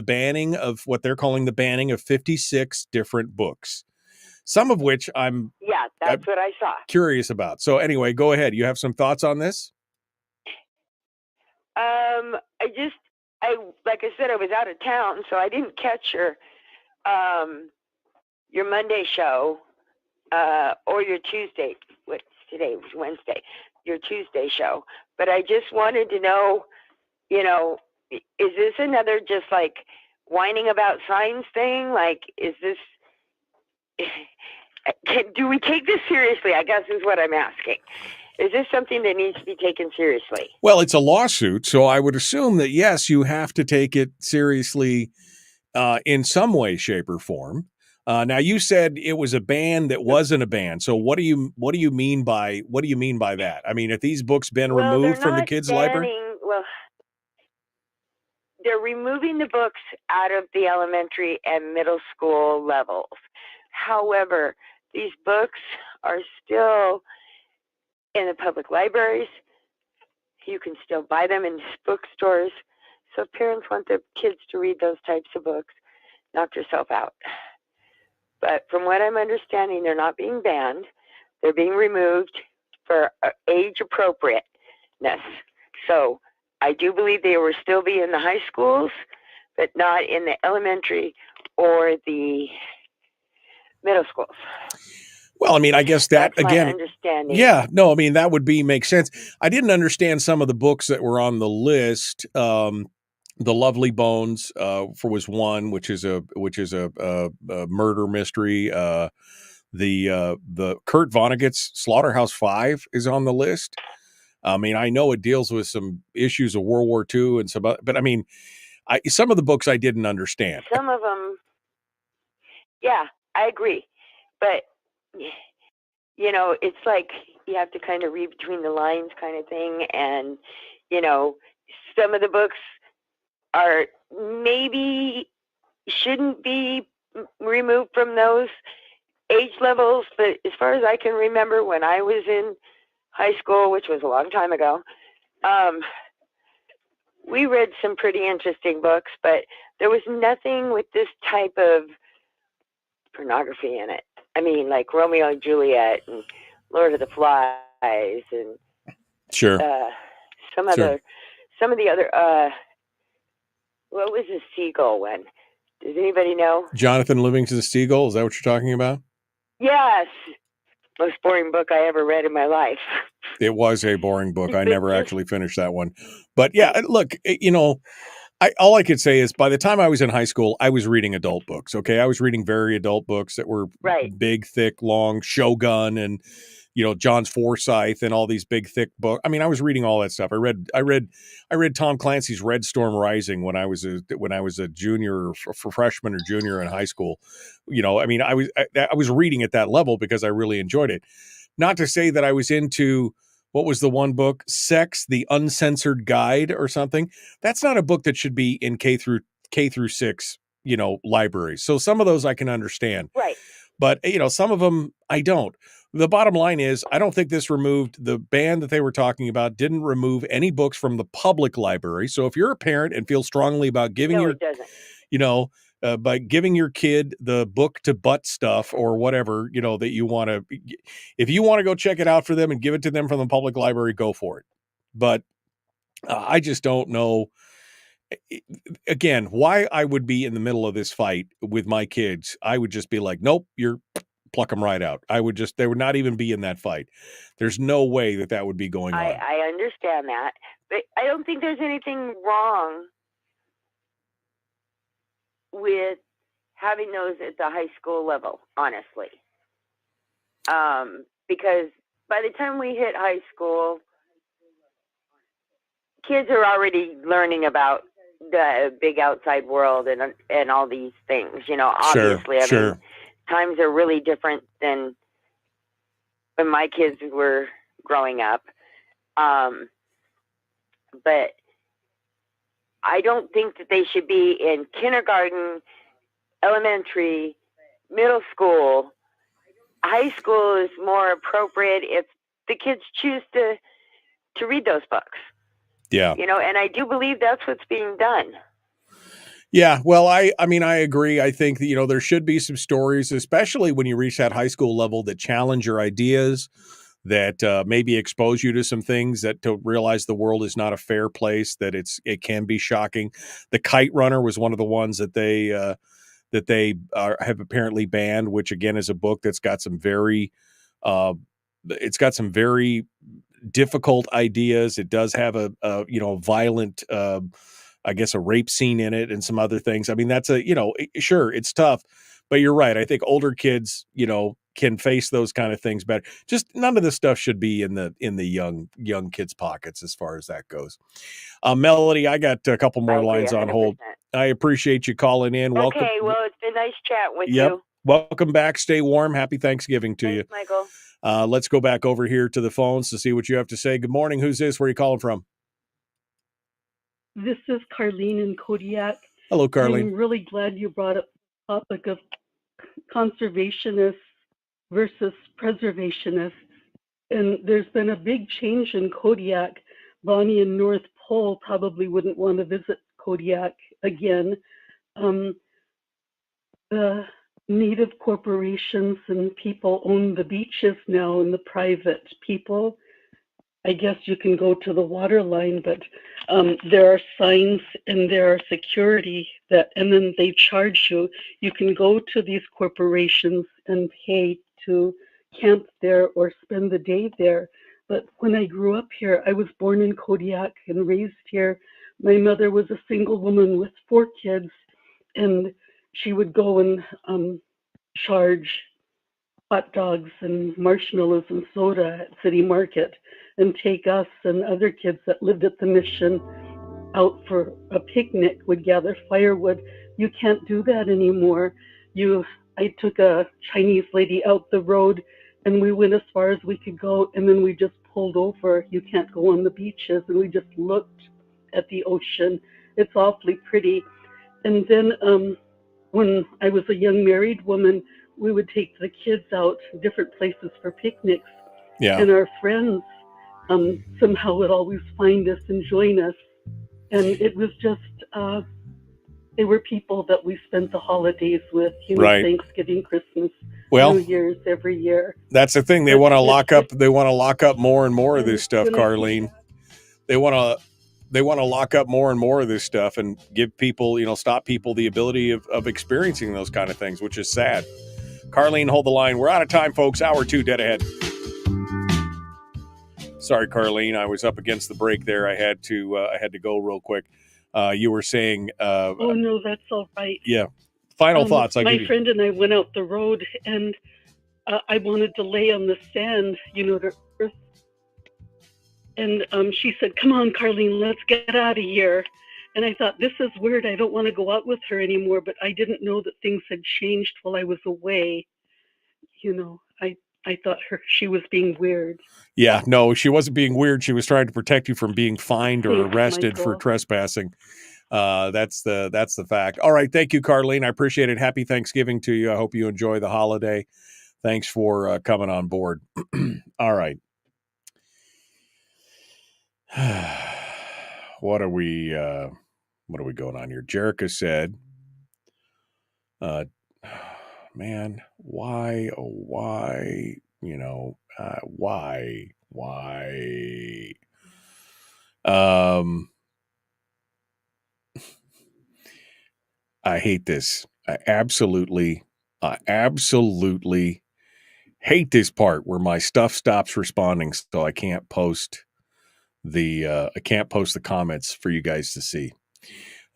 banning of what they're calling the banning of 56 different books. Some of which I'm Yeah, that's what I saw. curious about. So anyway, go ahead. You have some thoughts on this? Like I said, I was out of town, so I didn't catch your Monday show, or your Tuesday. What's today? It was Wednesday. Your Tuesday show. But I just wanted to know, is this another just like whining about signs thing? Like, is this? Do we take this seriously? I guess is what I'm asking. Is this something that needs to be taken seriously? Well, it's a lawsuit, so I would assume that yes, you have to take it seriously in some way, shape, or form. Now, you said it was a ban that wasn't a ban. So, what do you mean by that? I mean, have these books been removed from the kids' library? Well, they're removing the books out of the elementary and middle school levels. However, these books are still in the public libraries. You can still buy them in bookstores. So if parents want their kids to read those types of books, knock yourself out. But from what I'm understanding, they're not being banned. They're being removed for age appropriateness. So I do believe they will still be in the high schools, but not in the elementary or the middle schools. Well, I mean, I guess that That's again. my understanding. Yeah, no, I mean that would make sense. I didn't understand some of the books that were on the list. The Lovely Bones was one, which is a murder mystery. The Kurt Vonnegut's Slaughterhouse-Five is on the list. I mean, I know it deals with some issues of World War II and some, but I mean, some of the books I didn't understand. Some of them, yeah, I agree, but it's like you have to kind of read between the lines, kind of thing, and some of the books are maybe shouldn't be removed from those age levels, but as far as I can remember, when I was in high school, which was a long time ago, we read some pretty interesting books, but there was nothing with this type of pornography in it. I mean, like Romeo and Juliet and Lord of the Flies and sure, some of the other. What was the Seagull one? Does anybody know? Jonathan Livingston Seagull. Is that what you're talking about? Yes. Most boring book I ever read in my life. It was a boring book. I never actually finished that one. But yeah, look, all I could say is by the time I was in high school, I was reading adult books. Okay. I was reading very adult books that were big, thick, long, Shogun and, John Forsythe and all these big, thick books. I mean, I was reading all that stuff. I read Tom Clancy's Red Storm Rising when I was a junior, for freshman or junior in high school. I mean, I was reading at that level because I really enjoyed it. Not to say that I was into, what was the one book, Sex, the Uncensored Guide or something. That's not a book that should be in K through 6, libraries. So some of those I can understand. Right. But, some of them I don't. The bottom line is, I don't think this removed the ban that they were talking about, didn't remove any books from the public library. So if you're a parent and feel strongly about giving it doesn't. By giving your kid the book to butt stuff or whatever, that you want to, if you want to go check it out for them and give it to them from the public library, go for it. But I just don't know, again, why I would be in the middle of this fight with my kids. I would just be like, nope, pluck them right out. They would not even be in that fight. There's no way that would be going on. I understand that, but I don't think there's anything wrong with having those at the high school level, honestly. Because by the time we hit high school, kids are already learning about the big outside world and all these things, obviously. Sure. I mean, times are really different than when my kids were growing up. But I don't think that they should be in kindergarten, elementary, middle school. High school is more appropriate if the kids choose to read those books. Yeah. And I do believe that's what's being done. Yeah, well, I mean, I agree. I think that, there should be some stories, especially when you reach that high school level, that challenge your ideas, that maybe expose you to some things, that to realize the world is not a fair place, that it can be shocking. The Kite Runner was one of the ones that they have apparently banned, which again is a book that's got some very difficult ideas. It does have a violent, I guess, a rape scene in it and some other things. I mean, that's sure, it's tough, but you're right. I think older kids, can face those kind of things better. Just none of this stuff should be in the young kids' pockets as far as that goes. Melody, I got a couple more lines on hold. I appreciate you calling in. Welcome. Okay, well, it's been nice chatting with Yep. you. Welcome back. Stay warm. Happy Thanksgiving to Thanks, you. Michael. Let's go back over here to the phones to see what you have to say. Good morning. Who's this? Where are you calling from? This is Carlene in Kodiak. Hello, Carlene. I'm really glad you brought up the topic of conservationists versus preservationists. And there's been a big change in Kodiak. Bonnie in North Pole probably wouldn't want to visit Kodiak again. The native corporations and people own the beaches now, and the private people. I guess you can go to the water line, but there are signs and there are security and then they charge you. You can go to these corporations and pay to camp there or spend the day there. But when I grew up here, I was born in Kodiak and raised here. My mother was a single woman with 4 kids, and she would go and charge hot dogs and marshmallows and soda at City Market and take us and other kids that lived at the mission out for a picnic, would gather firewood. You can't do that anymore. I took a Chinese lady out the road and we went as far as we could go, and then we just pulled over. You can't go on the beaches, and we just looked at the ocean. It's awfully pretty. And then when I was a young married woman, we would take the kids out to different places for picnics. Yeah. And our friends somehow would always find us and join us. And it was just, they were people that we spent the holidays with, Right. Thanksgiving, Christmas, Well, New Year's, every year. That's the thing. They want to lock up. They want to lock up more and more of this stuff, Carlene. They want to lock up more and more of this stuff and give people, stop people the ability of experiencing those kind of things, which is sad. Carlene, hold the line. We're out of time, folks. Hour 2 dead ahead. Sorry, Carlene. I was up against the break there. I had to go real quick. You were saying. Oh no, that's all right. Yeah. Final thoughts. My friend and I went out the road, and I wanted to lay on the sand, to earth. And she said, "Come on, Carlene, let's get out of here." And I thought, this is weird. I don't want to go out with her anymore. But I didn't know that things had changed while I was away. I thought she was being weird. Yeah, no, she wasn't being weird. She was trying to protect you from being fined or arrested for trespassing. That's the fact. All right. Thank you, Carlene. I appreciate it. Happy Thanksgiving to you. I hope you enjoy the holiday. Thanks for coming on board. All right. What are we going on here? Jerica said, man, why, why? I hate this. I absolutely hate this part where my stuff stops responding, so I can't post the comments for you guys to see.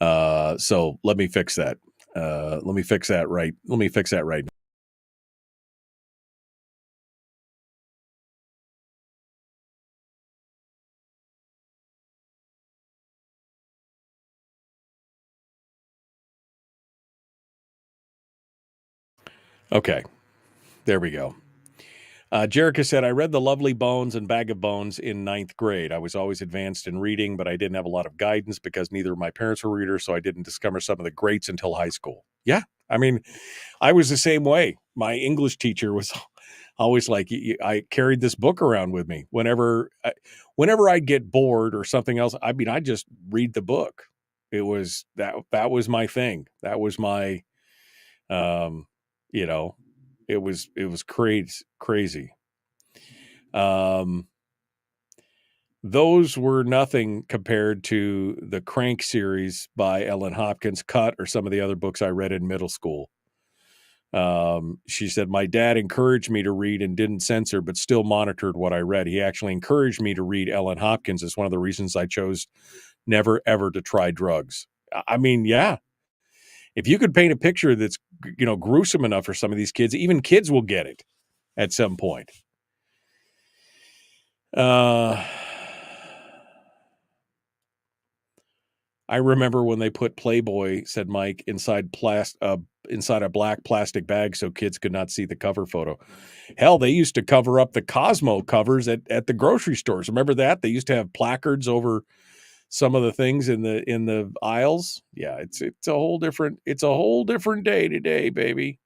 So let me fix that. Let me fix that right now. Okay, there we go. Jerica said, I read The Lovely Bones and Bag of Bones in 9th grade. I was always advanced in reading, but I didn't have a lot of guidance because neither of my parents were readers, so I didn't discover some of the greats until high school. Yeah, I mean, I was the same way. My English teacher was always like, I carried this book around with me. Whenever I'd get bored or something else, I mean, I just read the book. It was that was my thing. That was my, it was crazy. Those were nothing compared to the Crank series by Ellen Hopkins, Cut, or some of the other books I read in middle school. She said, my dad encouraged me to read and didn't censor, but still monitored what I read. He actually encouraged me to read Ellen Hopkins. It's one of the reasons I chose never, ever to try drugs. I mean, yeah. If you could paint a picture that's, gruesome enough for some of these kids, even kids will get it at some point. I remember when they put Playboy, said Mike, inside a black plastic bag so kids could not see the cover photo. Hell, they used to cover up the Cosmo covers at the grocery stores. Remember that? They used to have placards over some of the things in the aisles. Yeah, it's a whole different day today, baby.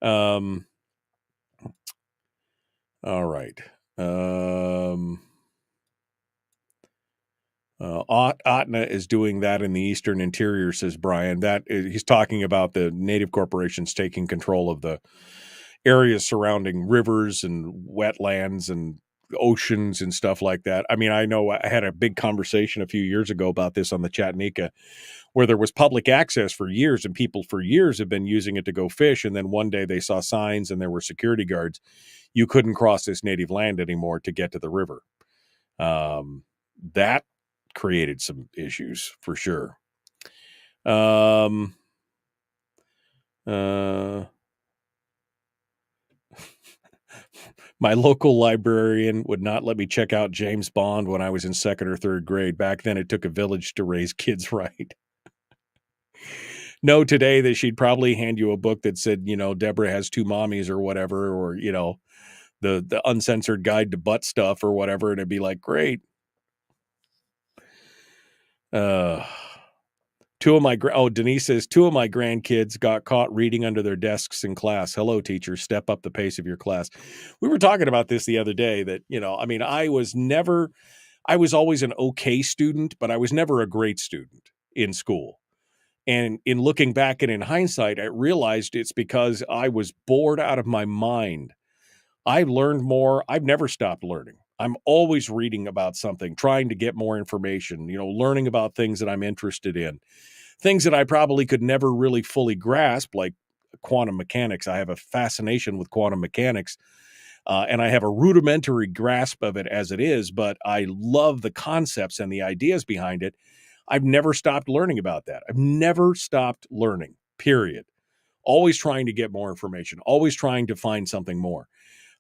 All right. Atna is doing that in the eastern interior, says Brian. He's talking about the native corporations taking control of the areas surrounding rivers and wetlands and oceans and stuff like that. I mean, I know I had a big conversation a few years ago about this on the Chattanooga, where there was public access for years and people for years have been using it to go fish. And then one day they saw signs and there were security guards. You couldn't cross this native land anymore to get to the river. That created some issues for sure. My local librarian would not let me check out James Bond when I was in 2nd or 3rd grade. Back then, it took a village to raise kids right. No, today that she'd probably hand you a book that said, Deborah has 2 mommies or whatever, or, the uncensored guide to butt stuff or whatever. And it'd be like, great. Denise says, 2 of my grandkids got caught reading under their desks in class. Hello, teachers, step up the pace of your class. We were talking about this the other day that, I was always an okay student, but I was never a great student in school. And in looking back and in hindsight, I realized it's because I was bored out of my mind. I learned more. I've never stopped learning. I'm always reading about something, trying to get more information, learning about things that I'm interested in, things that I probably could never really fully grasp, like quantum mechanics. I have a fascination with quantum mechanics, and I have a rudimentary grasp of it as it is, but I love the concepts and the ideas behind it. I've never stopped learning about that. I've never stopped learning, period. Always trying to get more information, always trying to find something more.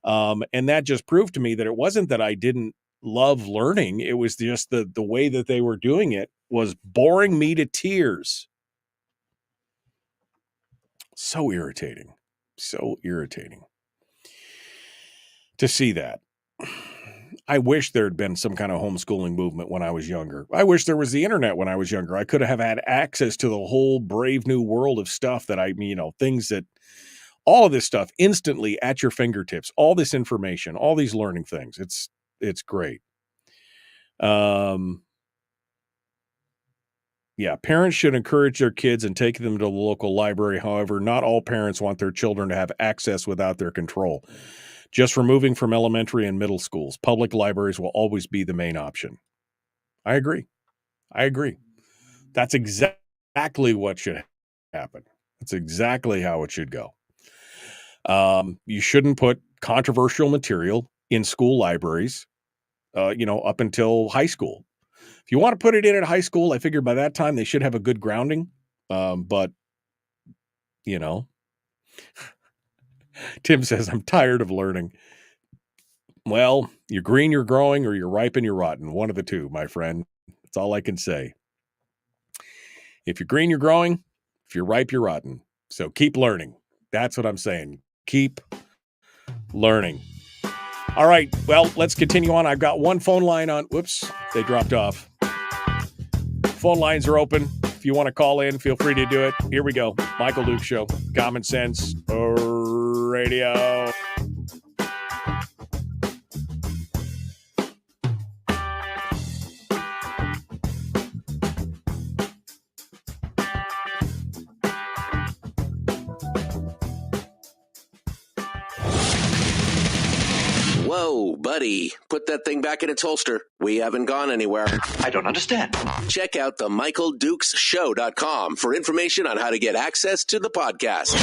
And that just proved to me that it wasn't that I didn't love learning. It was just the way that they were doing it was boring me to tears. So irritating to see that. I wish there had been some kind of homeschooling movement when I was younger. I wish there was the internet when I was younger. I could have had access to the whole brave new world of stuff that things that, all of this stuff instantly at your fingertips, all this information, all these learning things. It's great. Yeah, parents should encourage their kids and take them to the local library. However, not all parents want their children to have access without their control. Just removing from elementary and middle schools. Public libraries will always be the main option. I agree. That's exactly what should happen. That's exactly how it should go. You shouldn't put controversial material in school libraries, up until high school. If you want to put it in at high school, I figure by that time they should have a good grounding. But Tim says, I'm tired of learning. Well, you're green, you're growing, or you're ripe and you're rotten. One of the two, my friend. That's all I can say. If you're green, you're growing. If you're ripe, you're rotten. So keep learning. That's what I'm saying. Keep learning. All right, well, let's continue on. I've got one phone line on. Whoops, they dropped off. Phone lines are open. If you want to call in, feel free to do it. Here we go. Michael Duke Show. Common Sense Radio. Whoa, buddy. Put that thing back in its holster. We haven't gone anywhere. I don't understand. Check out the MichaelDukesShow.com for information on how to get access to the podcast.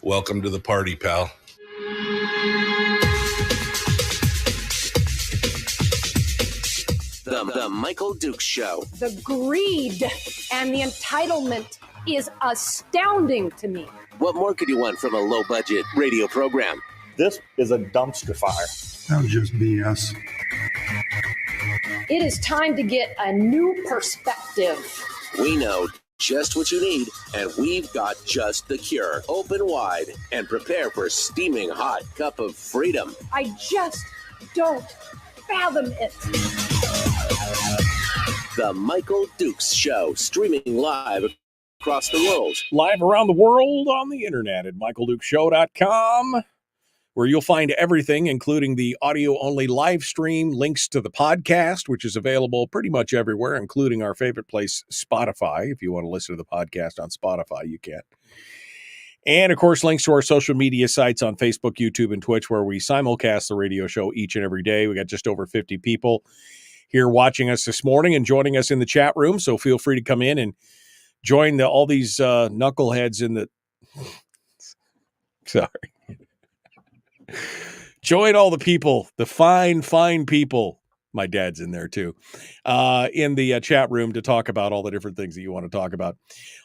Welcome to the party, pal. The Michael Dukes Show. The greed and the entitlement is astounding to me. What more could you want from a low-budget radio program? This is a dumpster fire. That was just BS. It is time to get a new perspective. We know just what you need, and we've got just the cure. Open wide and prepare for a steaming hot cup of freedom. I just don't fathom it. The Michael Dukes Show, streaming live across the world. Live around the world on the internet at michaeldukeshow.com, where you'll find everything, including the audio-only live stream, links to the podcast, which is available pretty much everywhere, including our favorite place, Spotify. If you want to listen to the podcast on Spotify, you can. And, of course, links to our social media sites on Facebook, YouTube, and Twitch, where we simulcast the radio show each and every day. We got just over 50 people here watching us this morning and joining us in the chat room, so feel free to come in and join all these knuckleheads in the... Sorry. Join all the people, the fine, fine people. My dad's in there too, in the chat room to talk about all the different things that you want to talk about.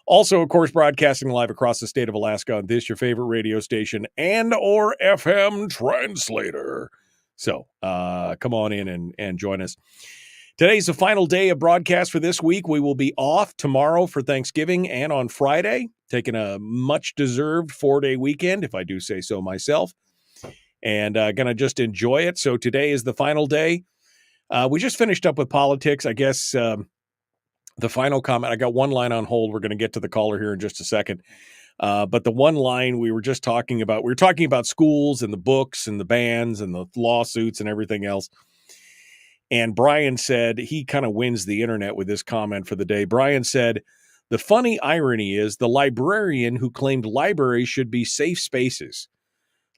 Also, of course, broadcasting live across the state of Alaska on this, your favorite radio station and or FM translator. So come on in and join us. Today's the final day of broadcast for this week. We will be off tomorrow for Thanksgiving and on Friday, taking a much-deserved 4-day weekend, if I do say so myself. And going to just enjoy it. So today is the final day. We just finished up with politics. I guess the final comment, I got one line on hold. We're going to get to the caller here in just a second. But the one line we were just talking about, we were talking about schools and the books and the bans and the lawsuits and everything else. And Brian said, he kind of wins the internet with this comment for the day. Brian said, the funny irony is the librarian who claimed libraries should be safe spaces.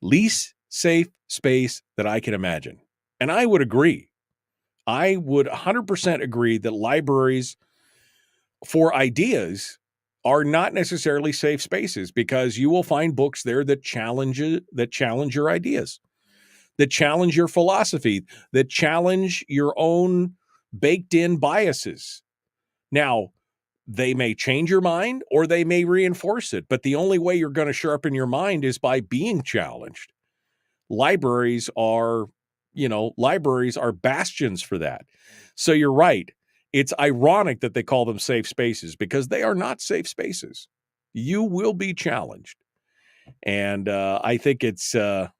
Least safe space that I can imagine. And I would agree. I would 100% agree that libraries for ideas are not necessarily safe spaces, because you will find books there that challenge your ideas, that challenge your philosophy, that challenge your own baked in biases. Now, they may change your mind or they may reinforce it, but the only way you're going to sharpen your mind is by being challenged. Libraries are bastions for that. So you're right. It's ironic that they call them safe spaces, because they are not safe spaces. You will be challenged. And I think it's a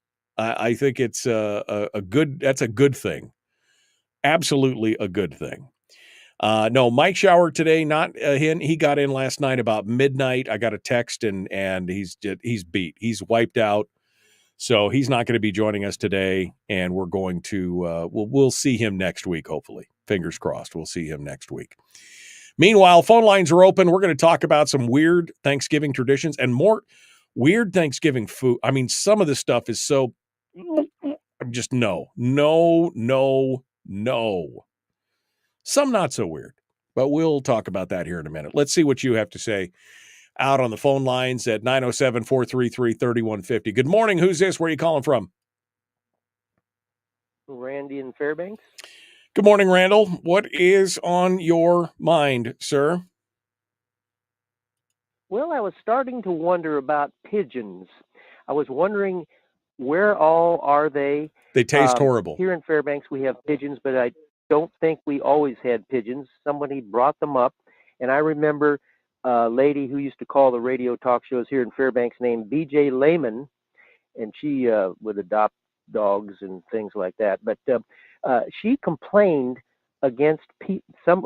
good thing. Absolutely a good thing. No, Mike Shower today, not him. He got in last night about midnight. I got a text and he's beat. He's wiped out. So he's not going to be joining us today, and we're going to we'll see him next week, hopefully. Fingers crossed, we'll see him next week. Meanwhile, phone lines are open. We're going to talk about some weird Thanksgiving traditions and more weird Thanksgiving food. I mean, some of this stuff is so just no. Some not so weird, but we'll talk about that here in a minute. Let's see what you have to say out on the phone lines at 907-433-3150. Good morning. Who's this? Where are you calling from? Randy in Fairbanks. Good morning, Randall. What is on your mind, sir? Well, I was starting to wonder about pigeons. I was wondering, where all are they? They taste horrible. Here in Fairbanks, we have pigeons, but I don't think we always had pigeons. Somebody brought them up, and I remember a lady who used to call the radio talk shows here in Fairbanks named B.J. Lehman, and she would adopt dogs and things like that. But she complained against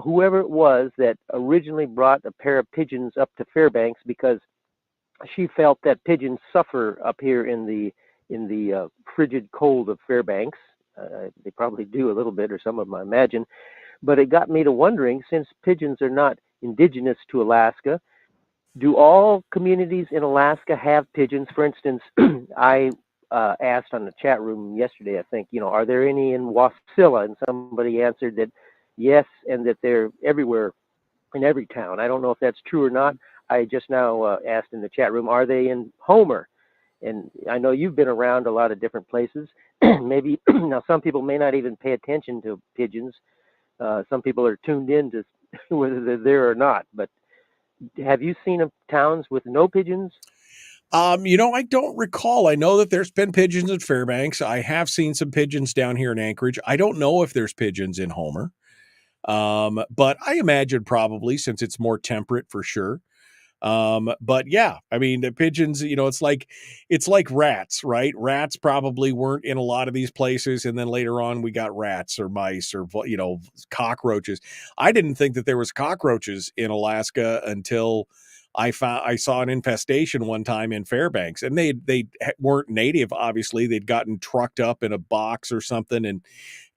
whoever it was that originally brought a pair of pigeons up to Fairbanks, because she felt that pigeons suffer up here in the frigid cold of Fairbanks. They probably do a little bit, or some of them, I imagine. But it got me to wondering, since pigeons are not indigenous to Alaska, do all communities in Alaska have pigeons? For instance, I asked on the chat room yesterday, I think, are there any in Wasilla? And somebody answered that yes, and that they're everywhere in every town. I don't know if that's true or not. I just now asked in the chat room, are they in Homer? And I know you've been around a lot of different places. Maybe now some people may not even pay attention to pigeons. Some people are tuned in to whether they're there or not. But have you seen towns with no pigeons? I don't recall. I know that there's been pigeons in Fairbanks. I have seen some pigeons down here in Anchorage. I don't know if there's pigeons in Homer. But I imagine probably, since it's more temperate, for sure. But yeah, I mean, the pigeons, it's like rats, right? Rats probably weren't in a lot of these places. And then later on we got rats or mice or, cockroaches. I didn't think that there was cockroaches in Alaska until I saw an infestation one time in Fairbanks, and they weren't native. Obviously they'd gotten trucked up in a box or something,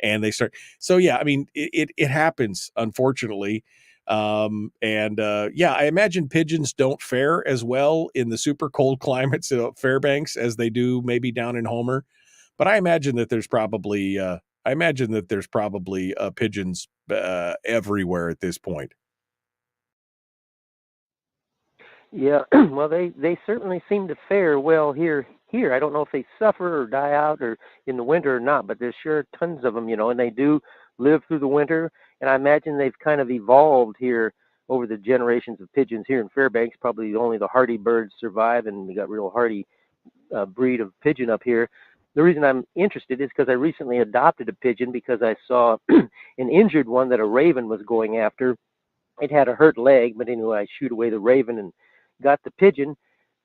and they start. So yeah, I mean, it happens, unfortunately. I imagine pigeons don't fare as well in the super cold climates of Fairbanks as they do maybe down in Homer. But I imagine that there's probably pigeons everywhere at this point. Yeah, well, they certainly seem to fare well here. I don't know if they suffer or die out or in the winter or not, but there's sure tons of them, and they do live through the winter. And I imagine they've kind of evolved here over the generations of pigeons here in Fairbanks. Probably only the hardy birds survive, and we got real hardy breed of pigeon up here. The reason I'm interested is because I recently adopted a pigeon because I saw an injured one that a raven was going after. It had a hurt leg, but anyway, I shoot away the raven and got the pigeon,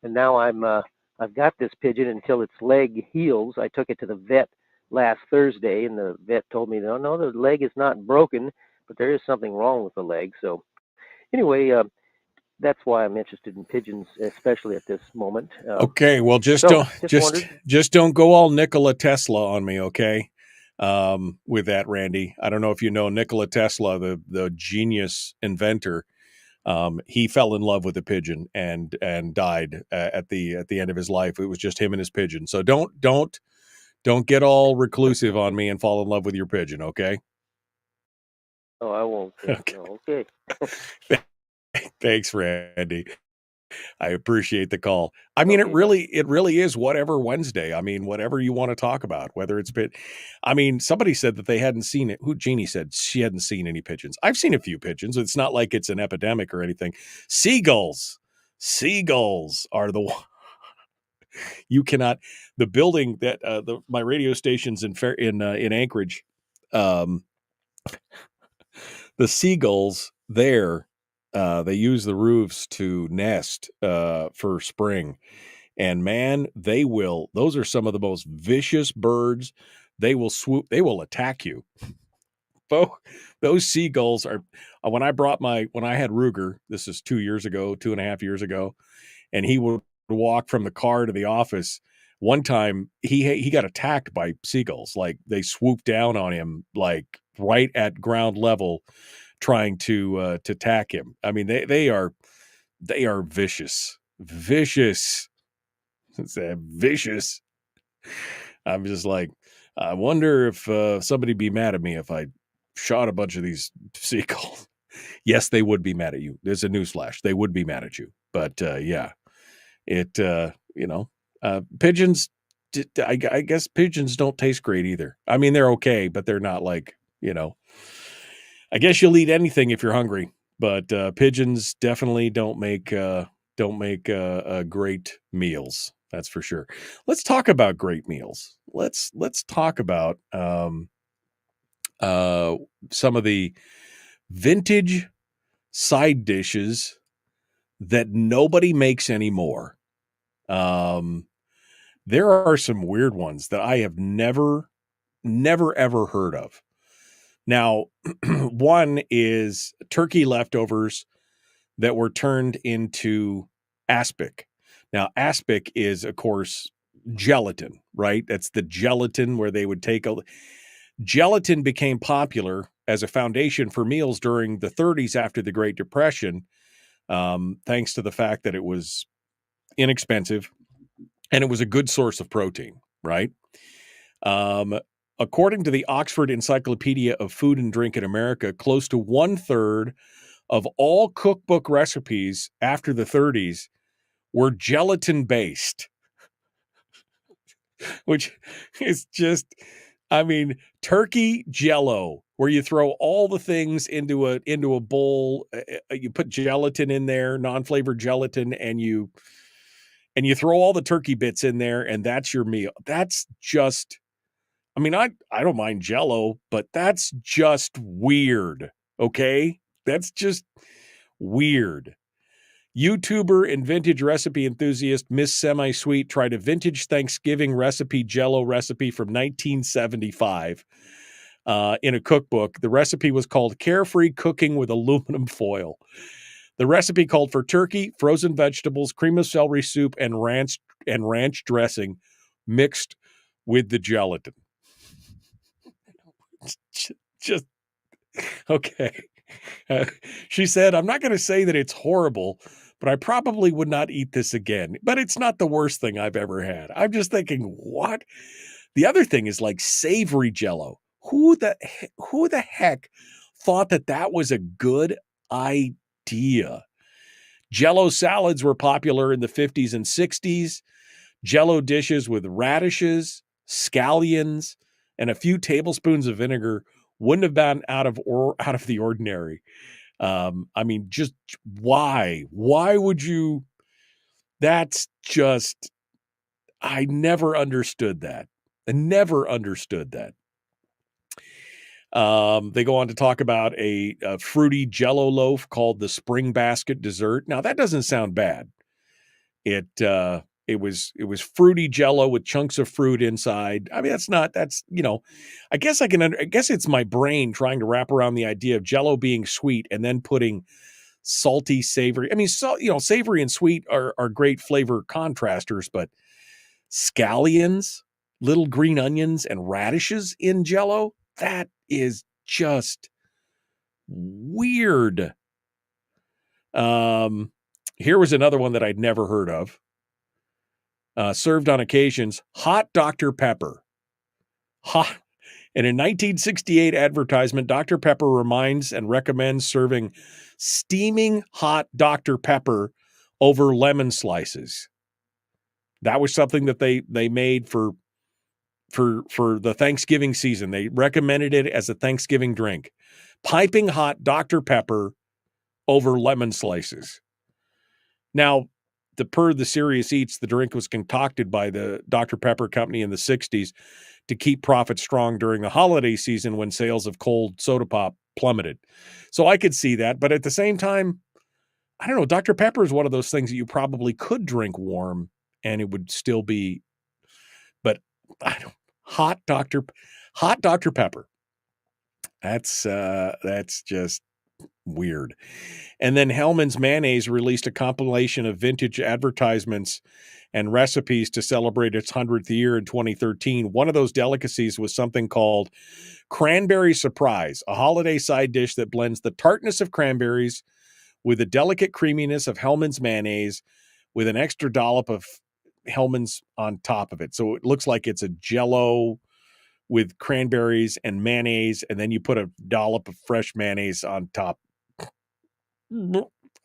and now I've got this pigeon until its leg heals. I took it to the vet last Thursday, and the vet told me, no, the leg is not broken, but there is something wrong with the leg. So anyway, that's why I'm interested in pigeons, especially at this moment. Okay, well, just don't go all Nikola Tesla on me, okay? With that, Randy, I don't know if you know Nikola Tesla, the genius inventor. He fell in love with a pigeon and died at the end of his life. It was just him and his pigeon. So don't get all reclusive on me and fall in love with your pigeon, okay? Oh, I won't. Okay. No, okay. Thanks, Randy. I appreciate the call. I mean, it really is whatever Wednesday. I mean, whatever you want to talk about, whether it's somebody said that they hadn't seen it. Jeannie said she hadn't seen any pigeons. I've seen a few pigeons. It's not like it's an epidemic or anything. Seagulls are the one. You cannot, the building that, my radio station's in Anchorage, the seagulls there, they use the roofs to nest for spring, and man, those are some of the most vicious birds. They will swoop, they will attack you. Those seagulls are, when I had Ruger, this is 2.5 years ago, and he would walk from the car to the office. One time he got attacked by seagulls. Like, they swooped down on him, like right at ground level, trying to attack him. I mean, they are vicious. It's vicious. I'm just like, I wonder if somebody'd be mad at me if I shot a bunch of these seagulls. Yes, they would be mad at you. There's a newsflash. They would be mad at you. But yeah, pigeons, I guess pigeons don't taste great either. I mean, they're okay, but they're not like, I guess you'll eat anything if you're hungry, but pigeons definitely don't make great meals. That's for sure. Let's talk about great meals. Let's talk about some of the vintage side dishes that nobody makes anymore. There are some weird ones that I have never ever heard of. Now, one is turkey leftovers that were turned into aspic. Now, aspic is, of course, gelatin, right? That's the gelatin where they would take gelatin became popular as a foundation for meals during the 30s after the Great Depression, thanks to the fact that it was inexpensive and it was a good source of protein, right? According to the Oxford Encyclopedia of Food and Drink in America, close to 1/3 of all cookbook recipes after the 30s were gelatin-based, which is just, I mean, turkey jello, where you throw all the things into a bowl, you put gelatin in there, non-flavored gelatin, and you throw all the turkey bits in there, and that's your meal. That's just, I mean, I don't mind jello, but that's just weird, okay? That's just weird. YouTuber and vintage recipe enthusiast Miss Semi-Sweet tried a vintage Thanksgiving recipe jello recipe from 1975 in a cookbook. The recipe was called Carefree Cooking with Aluminum Foil. The recipe called for turkey, frozen vegetables, cream of celery soup, and ranch dressing mixed with the gelatin. Just okay. She said, "I'm not going to say that it's horrible, but I probably would not eat this again. But it's not the worst thing I've ever had." I'm just thinking, what? The other thing is like savory jello. Who the heck thought that was a good idea? Jello salads were popular in the 50s and 60s. Jello dishes with radishes, scallions, and a few tablespoons of vinegar wouldn't have been out of the ordinary. I mean, just why? Why would you? That's just, I never understood that. I never understood that. They go on to talk about a fruity jello loaf called the Spring Basket dessert. Now, that doesn't sound bad. It was fruity jello with chunks of fruit inside. I mean, I guess it's my brain trying to wrap around the idea of jello being sweet and then putting salty, savory. I mean, savory and sweet are great flavor contrasters, but scallions, little green onions, and radishes in jello, that is just weird. Here was another one that I'd never heard of. Served on occasions, hot Dr. Pepper. Hot. In a 1968 advertisement, Dr. Pepper reminds and recommends serving steaming hot Dr. Pepper over lemon slices. That was something that they made for the Thanksgiving season. They recommended it as a Thanksgiving drink. Piping hot Dr. Pepper over lemon slices. Now, per the Serious Eats, the drink was concocted by the Dr. Pepper Company in the 60s to keep profits strong during the holiday season when sales of cold soda pop plummeted. So I could see that. But at the same time, I don't know, Dr. Pepper is one of those things that you probably could drink warm and it would still be, but I don't, hot Dr. Pepper. That's just weird. And then Hellmann's Mayonnaise released a compilation of vintage advertisements and recipes to celebrate its 100th year in 2013. One of those delicacies was something called Cranberry Surprise, a holiday side dish that blends the tartness of cranberries with the delicate creaminess of Hellmann's mayonnaise with an extra dollop of Hellmann's on top of it. So it looks like it's a Jell-O with cranberries and mayonnaise, and then you put a dollop of fresh mayonnaise on top.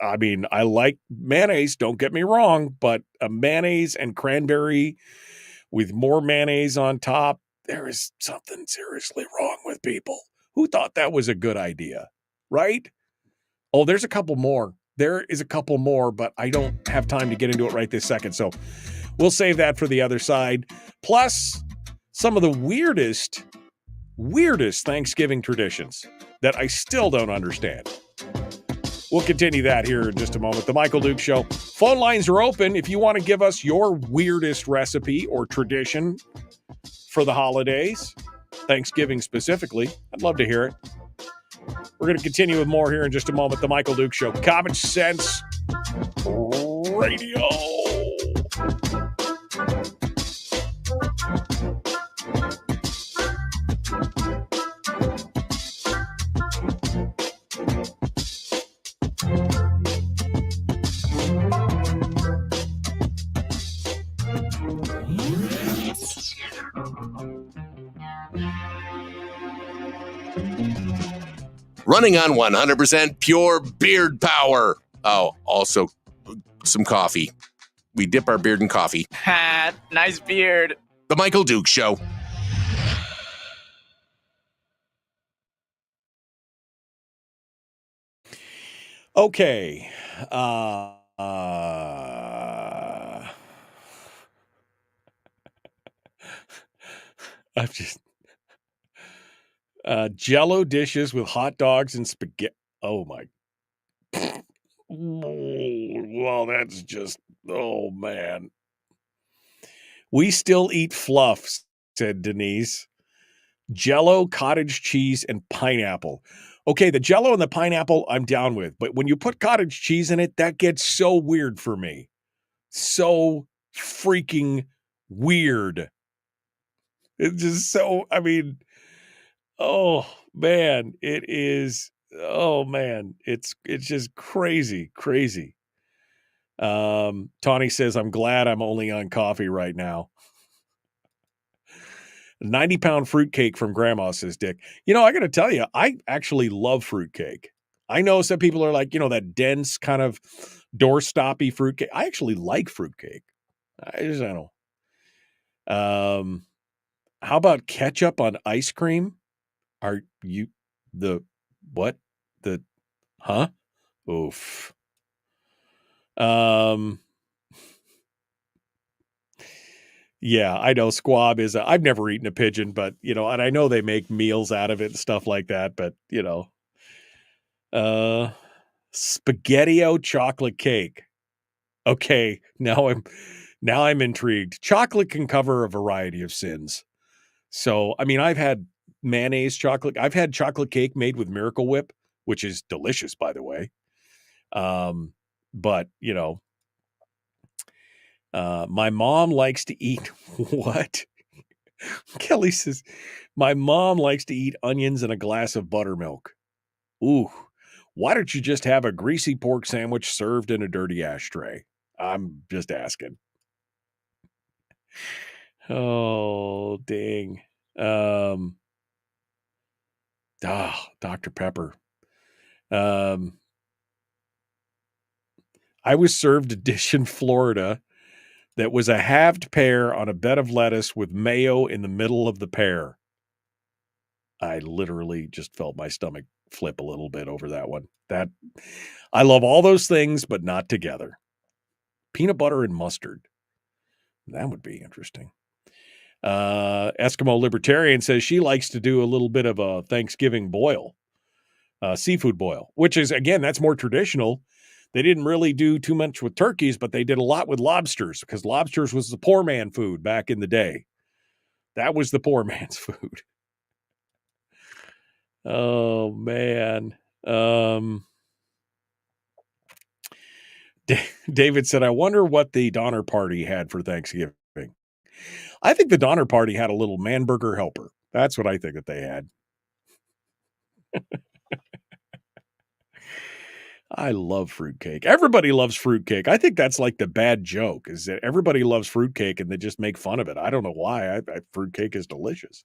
I mean, I like mayonnaise, don't get me wrong, but a mayonnaise and cranberry with more mayonnaise on top, there is something seriously wrong with people. Who thought that was a good idea, right? Oh, there's a couple more. There is a couple more, but I don't have time to get into it right this second. So we'll save that for the other side. Plus, some of the weirdest Thanksgiving traditions that I still don't understand. We'll continue that here in just a moment. The Michael Duke Show. Phone lines are open if you want to give us your weirdest recipe or tradition for the holidays, Thanksgiving specifically. I'd love to hear it. We're going to continue with more here in just a moment. The Michael Duke Show. Common Sense Radio. Running on 100% pure beard power. Oh, also some coffee. We dip our beard in coffee. Ha, nice beard. The Michael Duke Show. Okay. I've just Jell-O dishes with hot dogs and spaghetti. Oh my. Well, that's just, oh man. We still eat fluff, said Denise. Jell-O, cottage cheese, and pineapple. Okay, the Jell-O and the pineapple I'm down with, but when you put cottage cheese in it, that gets so weird for me. So freaking weird. It's just so, I mean, oh man, it is, oh man, it's just crazy. Tawny says, I'm glad I'm only on coffee right now. 90-pound fruitcake from grandma, says Dick. You know, I got to tell you, I actually love fruitcake. I know some people are like, that dense kind of doorstoppy fruitcake. I actually like fruitcake. I don't know. How about ketchup on ice cream? Are you what? Huh? Oof. Yeah, I know squab is I've never eaten a pigeon, but and I know they make meals out of it and stuff like that, but SpaghettiO chocolate cake. Okay, now I'm intrigued. Chocolate can cover a variety of sins. So, I mean, I've had mayonnaise chocolate. I've had chocolate cake made with Miracle Whip, which is delicious, by the way. But, my mom likes to eat what? Kelly says, my mom likes to eat onions and a glass of buttermilk. Ooh, why don't you just have a greasy pork sandwich served in a dirty ashtray? I'm just asking. Oh, dang. Dr. Pepper. I was served a dish in Florida that was a halved pear on a bed of lettuce with mayo in the middle of the pear. I literally just felt my stomach flip a little bit over that one. I love all those things, but not together. Peanut butter and mustard. That would be interesting. Eskimo Libertarian says she likes to do a little bit of a Thanksgiving boil, seafood boil, which is, again, that's more traditional. They didn't really do too much with turkeys, but they did a lot with lobsters because lobsters was the poor man food back in the day. That was the poor man's food. Oh, man. David said, I wonder what the Donner Party had for Thanksgiving. I think the Donner Party had a little man burger helper. That's what I think that they had. I love fruitcake. Everybody loves fruitcake. I think that's like the bad joke is that everybody loves fruitcake and they just make fun of it. I don't know why. Fruitcake is delicious.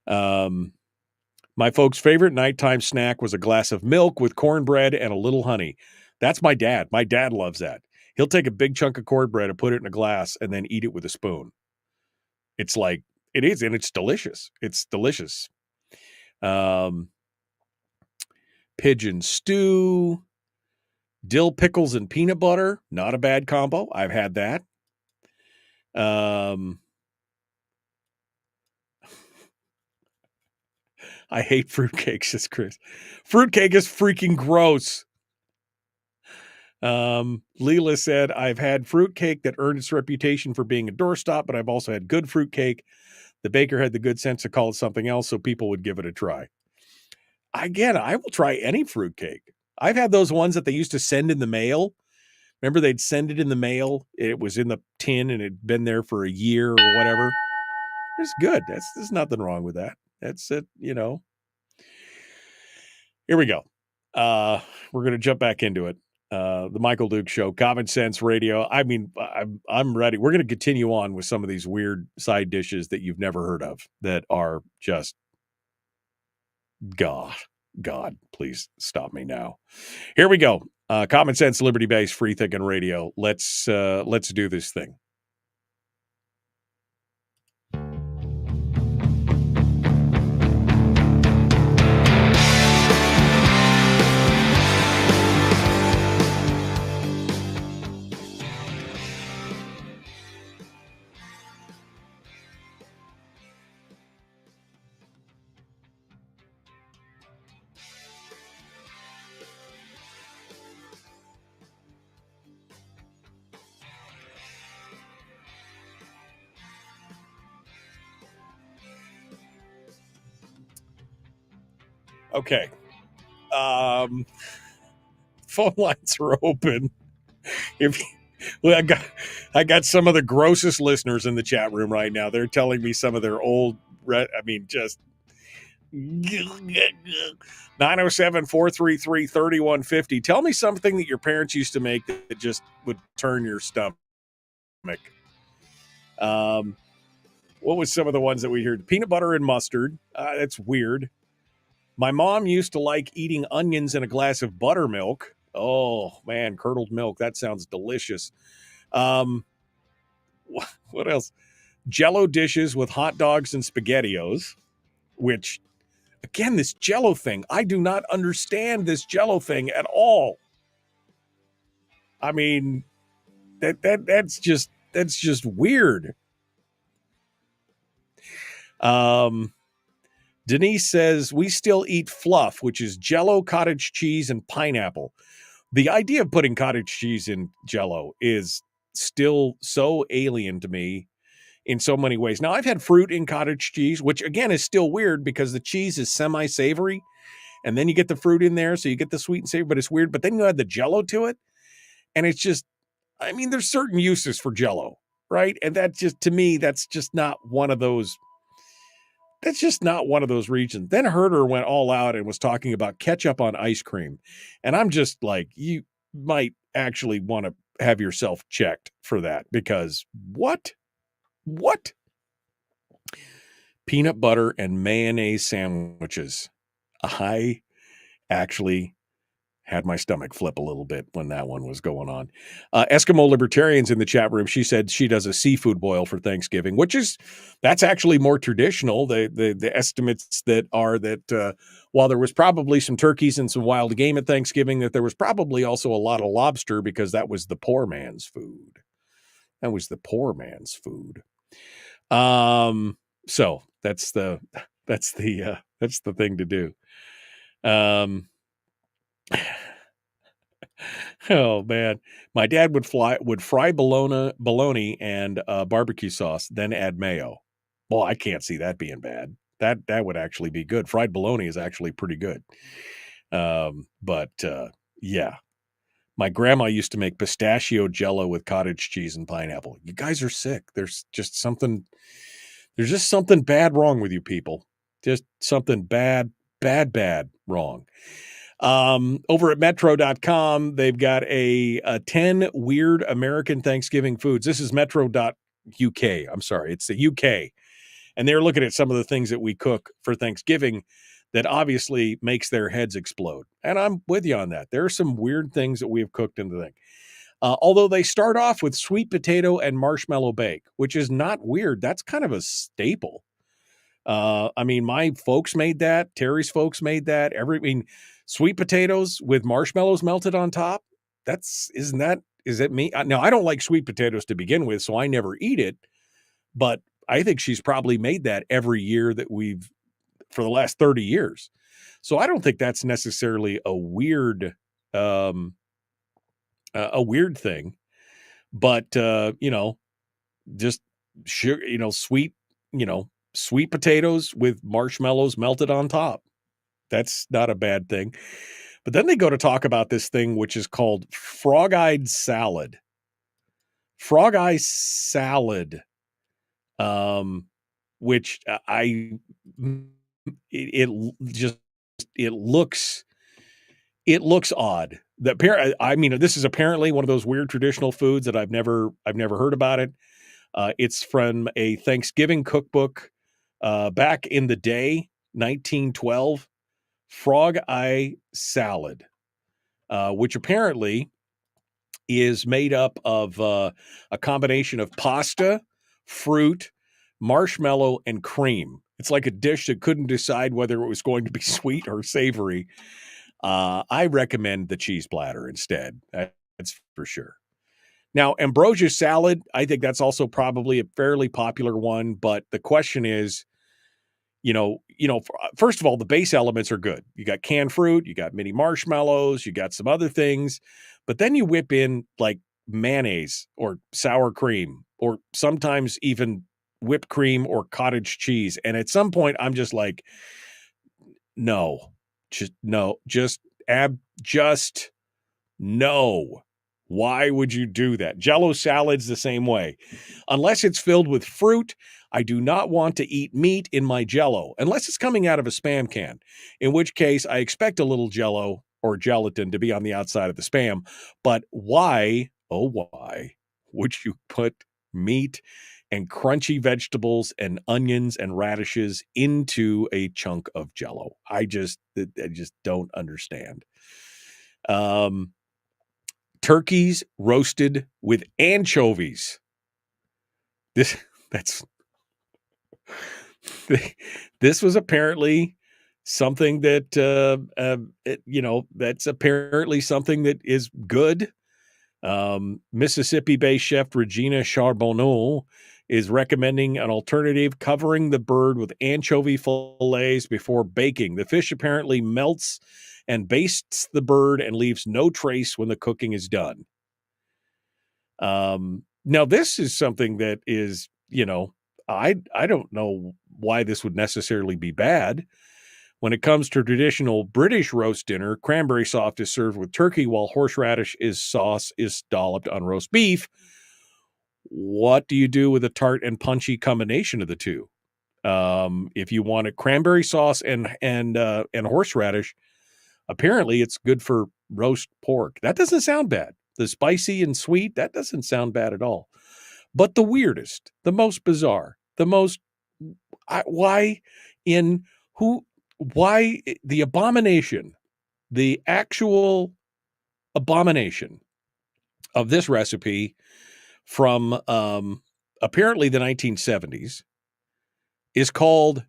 My folks' favorite nighttime snack was a glass of milk with cornbread and a little honey. That's my dad. My dad loves that. He'll take a big chunk of cornbread and put it in a glass and then eat it with a spoon. It's like, it is, and it's delicious. It's delicious. Pigeon stew, dill pickles and peanut butter. Not a bad combo. I've had that. I hate fruitcake, says Chris. Fruitcake is freaking gross. Leela said, I've had fruitcake that earned its reputation for being a doorstop, but I've also had good fruitcake. The baker had the good sense to call it something else so people would give it a try. Again, I will try any fruitcake. I've had those ones that they used to send in the mail. Remember, they'd send it in the mail. It was in the tin and it'd been there for a year or whatever. It's good. There's nothing wrong with that. That's it, you know. Here we go. We're going to jump back into it. The Michael Duke Show, Common Sense Radio. I mean, I'm ready. We're going to continue on with some of these weird side dishes that you've never heard of that are just God, please stop me now. Here we go. Common Sense, Liberty-Based, Free Thinking Radio. Let's do this thing. Okay. Phone lines are open. I got some of the grossest listeners in the chat room right now. They're telling me some of their old, just 907-433-3150. Tell me something that your parents used to make that just would turn your stomach. What was some of the ones that we heard? Peanut butter and mustard. That's weird. My mom used to like eating onions in a glass of buttermilk. Oh, man, curdled milk. That sounds delicious. What else? Jell-O dishes with hot dogs and SpaghettiOs, which, again, this Jell-O thing, I do not understand this Jell-O thing at all. I mean, that's just weird. Denise says, we still eat fluff, which is Jell-O, cottage cheese, and pineapple. The idea of putting cottage cheese in Jell-O is still so alien to me in so many ways. Now, I've had fruit in cottage cheese, which, again, is still weird because the cheese is semi-savory, and then you get the fruit in there, so you get the sweet and savory, but it's weird. But then you add the Jell-O to it, and it's just, I mean, there's certain uses for Jell-O, right? And that just, to me, that's just not one of those. That's just not one of those regions. Then Herder went all out and was talking about ketchup on ice cream. And I'm just like, you might actually want to have yourself checked for that because what? Peanut butter and mayonnaise sandwiches. I actually had my stomach flip a little bit when that one was going on. Eskimo Libertarians in the chat room, she said she does a seafood boil for Thanksgiving, that's actually more traditional. The estimates that are that while there was probably some turkeys and some wild game at Thanksgiving, that there was probably also a lot of lobster because that was the poor man's food. So that's the thing to do. Oh man, my dad would fry bologna and barbecue sauce, then add mayo. Well, I can't see that being bad. That would actually be good. Fried bologna is actually pretty good. Yeah, my grandma used to make pistachio Jell-O with cottage cheese and pineapple. You guys are sick. There's just something bad wrong with you people. Just something bad wrong. Over at metro.com, they've got a 10 weird American Thanksgiving foods. This is metro.uk. I'm sorry. It's the UK. And they're looking at some of the things that we cook for Thanksgiving that obviously makes their heads explode. And I'm with you on that. There are some weird things that we have cooked in the thing. Although they start off with sweet potato and marshmallow bake, which is not weird. That's kind of a staple. I mean, my folks made that. Terry's folks made that. Sweet potatoes with marshmallows melted on top. Is it me? Now, I don't like sweet potatoes to begin with, so I never eat it. But I think she's probably made that every year for the last 30 years. So I don't think that's necessarily a weird a weird thing, but just sugar, sweet potatoes with marshmallows melted on top. That's not a bad thing. But then they go to talk about this thing, which is called frog-eyed salad. Frog-eye salad, which it looks odd. This is apparently one of those weird traditional foods that I've never heard about it. It's from a Thanksgiving cookbook back in the day, 1912. Frog eye salad, which apparently is made up of a combination of pasta, fruit, marshmallow, and cream. It's like a dish that couldn't decide whether it was going to be sweet or savory. I recommend the cheese platter instead. That's for sure. Now, ambrosia salad, I think that's also probably a fairly popular one, but the question is, first of all, the base elements are good. You got canned fruit, you got mini marshmallows, you got some other things, but then you whip in like mayonnaise or sour cream, or sometimes even whipped cream or cottage cheese. And at some point I'm just like, no. Why would you do that? Jell-O salad's the same way. Unless it's filled with fruit, I do not want to eat meat in my Jell-O, unless it's coming out of a Spam can, in which case I expect a little Jell-O or gelatin to be on the outside of the Spam. But why would you put meat and crunchy vegetables and onions and radishes into a chunk of Jell-O? I just don't understand. Turkeys roasted with anchovies. This was apparently something that that's apparently something that is good. Mississippi-based chef Regina Charbonneau is recommending an alternative, covering the bird with anchovy fillets before baking. The fish apparently melts and bastes the bird and leaves no trace when the cooking is done. Now this is something that is, I don't know why this would necessarily be bad. When it comes to traditional British roast dinner, cranberry sauce is served with turkey, while horseradish sauce is dolloped on roast beef. What do you do with a tart and punchy combination of the two? If you want a cranberry sauce and horseradish, apparently it's good for roast pork. That doesn't sound bad. The spicy and sweet, that doesn't sound bad at all. But the weirdest, the most bizarre, why the abomination, the actual abomination of this recipe from apparently the 1970s is called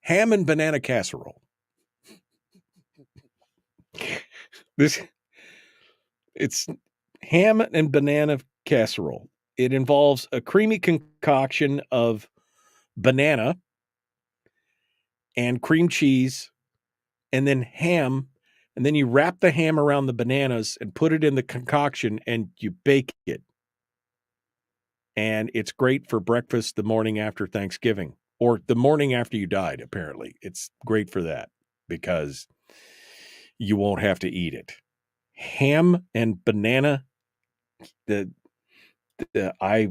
ham and banana casserole. It's ham and banana casserole. It involves a creamy concoction of banana and cream cheese and then ham, and then you wrap the ham around the bananas and put it in the concoction and you bake it. And it's great for breakfast the morning after Thanksgiving, or the morning after you died, apparently. It's great for that because you won't have to eat it. Ham and banana, I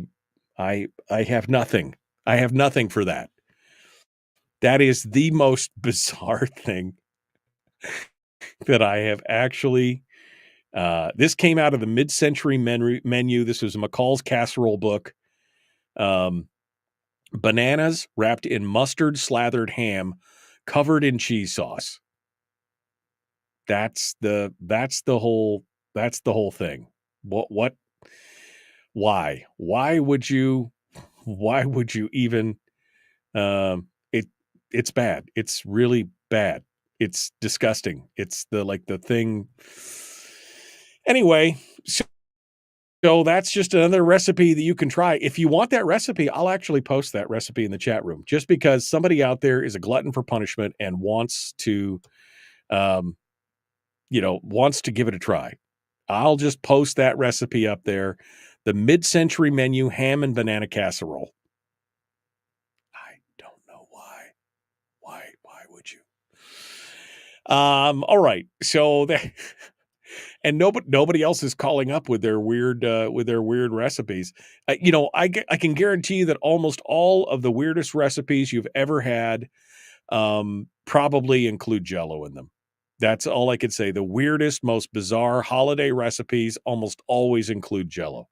have nothing. I have nothing for that. That is the most bizarre thing that I have actually. This came out of the mid-century menu. This was McCall's casserole book. Bananas wrapped in mustard slathered ham, covered in cheese sauce. That's the whole thing. Why would you even, it's bad. It's really bad. It's disgusting. It's the thing. Anyway, so that's just another recipe that you can try. If you want that recipe, I'll actually post that recipe in the chat room, just because somebody out there is a glutton for punishment and wants to give it a try. I'll just post that recipe up there. The mid-century menu ham and banana casserole. I don't know why. Why would you? All right. So that, and nobody else is calling up with their weird recipes. I can guarantee you that almost all of the weirdest recipes you've ever had probably include Jell-O in them. That's all I could say. The weirdest, most bizarre holiday recipes almost always include Jell-O.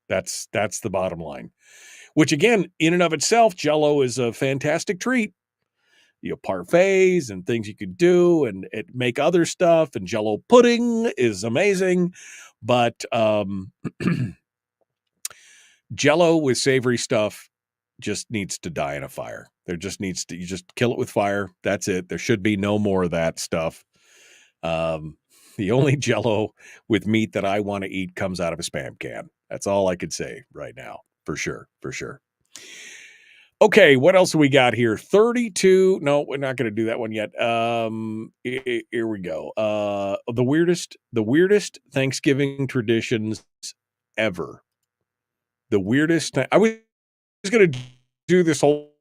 That's the bottom line. Which again, in and of itself, Jell-O is a fantastic treat. Parfaits and things you could do and make other stuff, and Jell-O pudding is amazing. But Jell-O with savory stuff just needs to die in a fire. There just needs to, you just kill it with fire. That's it. There should be no more of that stuff. The only Jell-O with meat that I want to eat comes out of a Spam can. That's all I could say right now. For sure. Okay, what else do we got here? 32. No, we're not going to do that one yet. Here we go. The weirdest Thanksgiving traditions ever. The weirdest. I was going to do this whole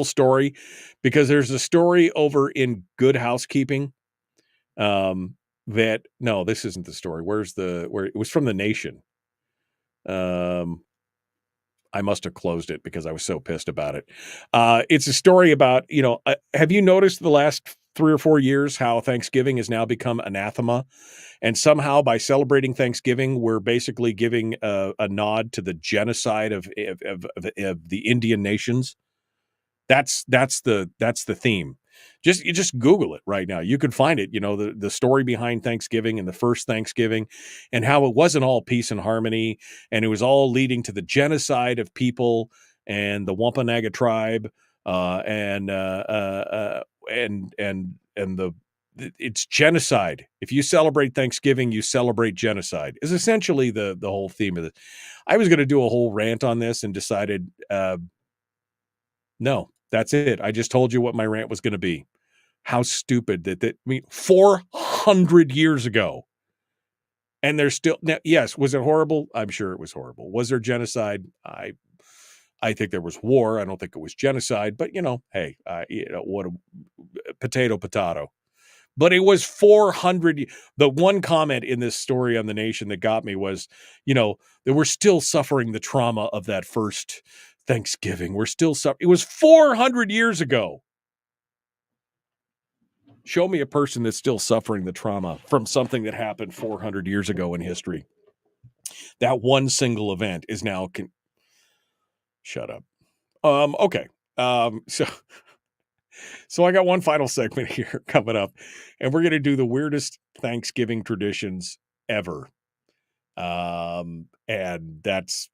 story because there's a story over in Good Housekeeping. That no, this isn't the story. Where it was from The Nation. I must have closed it because I was so pissed about it. It's a story about, have you noticed the last 3 or 4 years how Thanksgiving has now become anathema? And somehow by celebrating Thanksgiving, we're basically giving a nod to the genocide of the Indian nations. That's the theme. You just Google it right now. You can find it, the story behind Thanksgiving and the first Thanksgiving and how it wasn't all peace and harmony. And it was all leading to the genocide of people and the Wampanoag tribe. It's genocide. If you celebrate Thanksgiving, you celebrate genocide is essentially the whole theme of it. I was going to do a whole rant on this and decided, no, that's it. I just told you what my rant was going to be. How stupid that 400 years ago. And there's still, now, yes, was it horrible? I'm sure it was horrible. Was there genocide? I think there was war. I don't think it was genocide, but hey, what a potato. But it was 400. The one comment in this story on The Nation that got me was, that we're still suffering the trauma of that first Thanksgiving. We're still suffering. It was 400 years ago. Show me a person that's still suffering the trauma from something that happened 400 years ago in history. That one single event is now. Shut up. Okay. So I got one final segment here coming up, and we're going to do the weirdest Thanksgiving traditions ever. And it's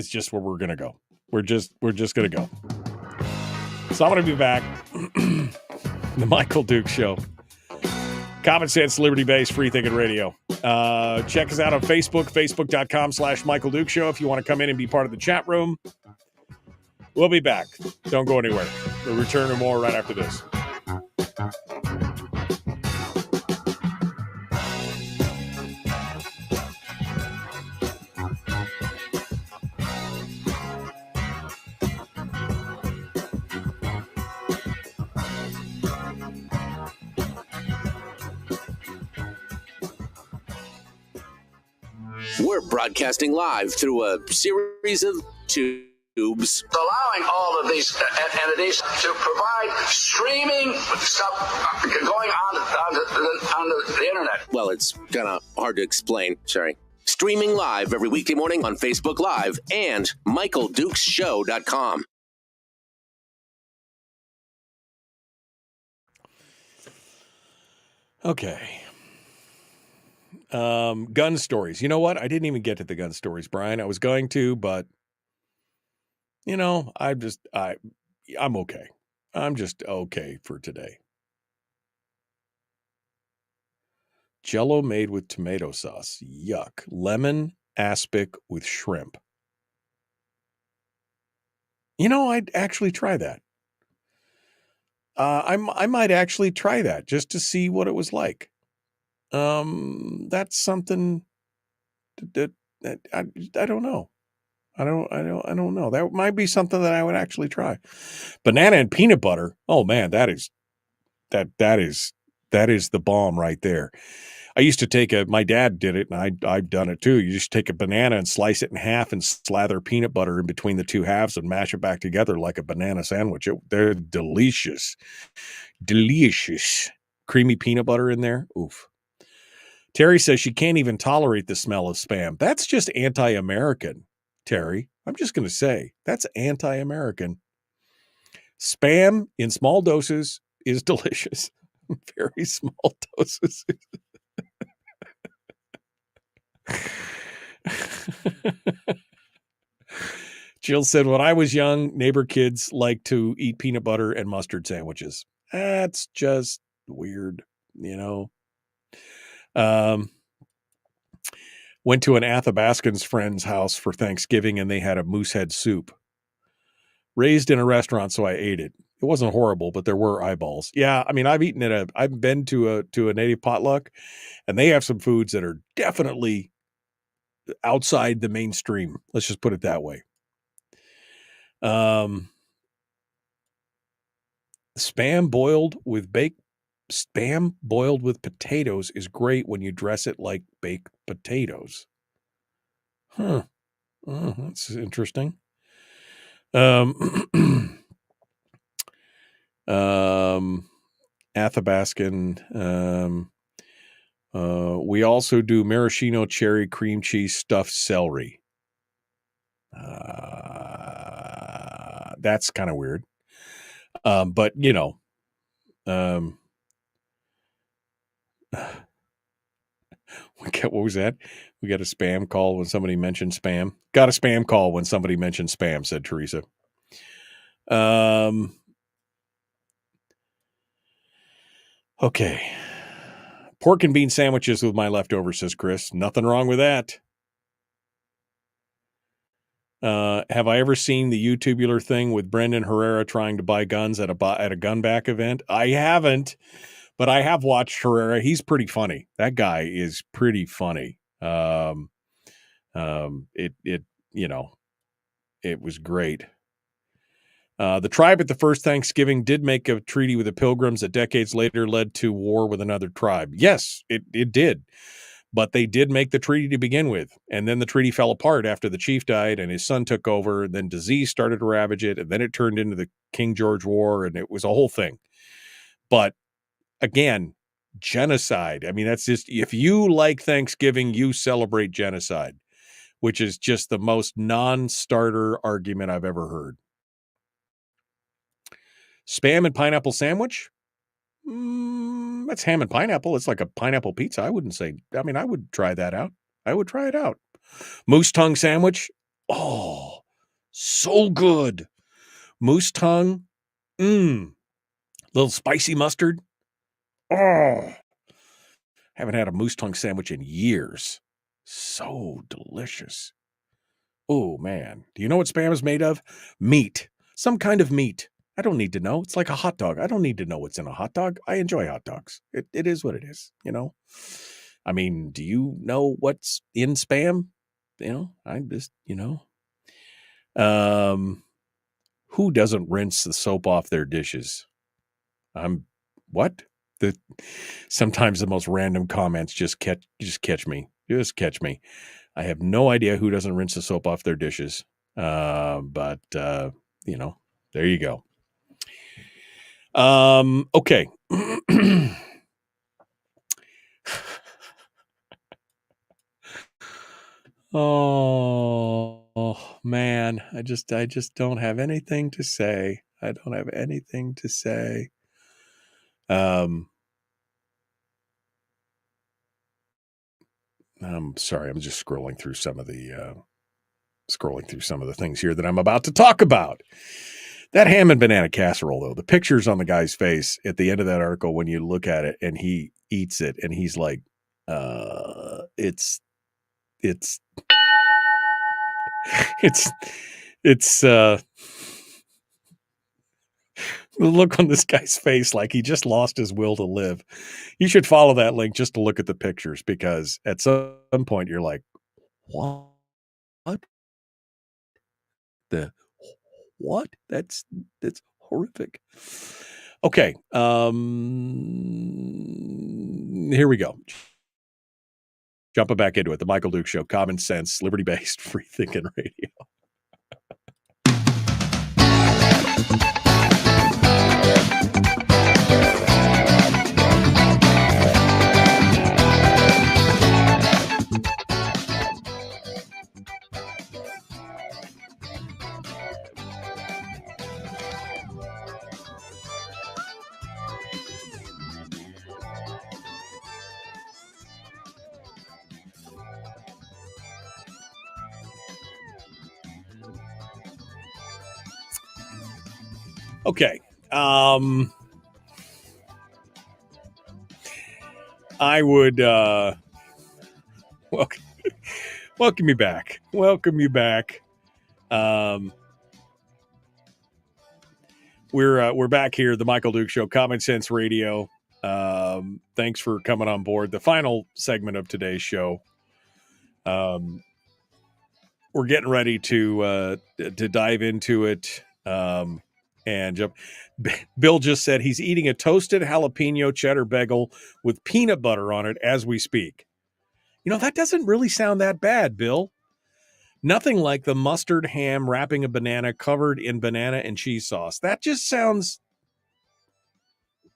just where we're going to go. We're just going to go. So I'm going to be back. The Michael Duke Show. Common sense, liberty-based, free-thinking radio. Check us out on Facebook, facebook.com/Michael Duke Show if you want to come in and be part of the chat room. We'll be back. Don't go anywhere. We'll return to more right after this. We're broadcasting live through a series of tubes. Allowing all of these entities to provide streaming stuff going on the internet. Well, it's kind of hard to explain. Sorry. Streaming live every weekday morning on Facebook Live and MichaelDukesShow.com. Okay. Gun stories. You know what? I didn't even get to the gun stories, Brian. I was going to, but I'm okay. I'm just okay for today. Jell-O made with tomato sauce. Yuck. Lemon aspic with shrimp. I'd actually try that. I might actually try that just to see what it was like. that's something that I don't know. I don't know. That might be something that I would actually try. Banana and peanut butter. Oh man, that is the bomb right there. I used to take my dad did it, and I've done it too. You just take a banana and slice it in half and slather peanut butter in between the two halves and mash it back together like a banana sandwich. They're delicious. Delicious. Creamy peanut butter in there. Oof. Terry says she can't even tolerate the smell of Spam. That's just anti-American, Terry. I'm just going to say that's anti-American. Spam in small doses is delicious. Very small doses. Jill said, when I was young, neighbor kids liked to eat peanut butter and mustard sandwiches. That's just weird, you know. Went to an Athabascan's friend's house for Thanksgiving, and they had a moosehead soup. Raised in a restaurant, so I ate it. It wasn't horrible, but there were eyeballs. Yeah, I mean, I've been to a native potluck, and they have some foods that are definitely outside the mainstream. Let's just put it that way. Spam boiled with potatoes is great when you dress it like baked potatoes. Huh. Oh, that's interesting. Athabascan. We also do maraschino cherry cream cheese stuffed celery. That's kind of weird. But you know, what was that? We got a spam call when somebody mentioned spam. Got a spam call when somebody mentioned spam, said Teresa. Okay. Pork and bean sandwiches with my leftovers, says Chris. Nothing wrong with that. Have I ever seen the YouTubular thing with Brendan Herrera trying to buy guns at a gun back event? I haven't, but I have watched Herrera. He's pretty funny. That guy is pretty funny. It was great. The tribe at the first Thanksgiving did make a treaty with the Pilgrims that decades later led to war with another tribe. Yes, it did. But they did make the treaty to begin with. And then the treaty fell apart after the chief died and his son took over. And then disease started to ravage it. And then it turned into the King George War. And it was a whole thing. But again, genocide. I mean, that's just, if you like Thanksgiving, you celebrate genocide, which is just the most non-starter argument I've ever heard. Spam and pineapple sandwich? That's ham and pineapple. It's like a pineapple pizza. I wouldn't say, I mean, I would try that out. I would try it out. Moose tongue sandwich. Oh, so good. Moose tongue. Little spicy mustard. Oh, haven't had a moose tongue sandwich in years. So delicious. Oh, man. Do you know what spam is made of? Meat. Some kind of meat. I don't need to know. It's like a hot dog. I don't need to know what's in a hot dog. I enjoy hot dogs. It is what it is, you know? I mean, do you know what's in spam? You know, I just, you know. Who doesn't rinse the soap off their dishes? What? Sometimes the most random comments just catch me. Just catch me. I have no idea who doesn't rinse the soap off their dishes. But you know, there you go. Okay. Oh man, I just don't have anything to say. I don't have anything to say. I'm sorry. I'm just scrolling through some of the things here that I'm about to talk about. That ham and banana casserole, though, the pictures on the guy's face at the end of that article, when you look at it and he eats it and he's like, it's The look on this guy's face like he just lost his will to live. You should follow that link just to look at the pictures, because at some point you're like, what? What? That's horrific. Okay. Here we go. Jumping back into it. The Michael Duke Show. Common sense, liberty-based, free-thinking radio. Okay. I would welcome you back. Welcome you back. We're back here, the Michael Duke Show, Common Sense Radio. Thanks for coming on board. The final segment of today's show. We're getting ready to dive into it. And jump. Bill just said he's eating a toasted jalapeno cheddar bagel with peanut butter on it as we speak. You know, that doesn't really sound that bad, Bill. Nothing like the mustard ham wrapping a banana covered in banana and cheese sauce. That just sounds,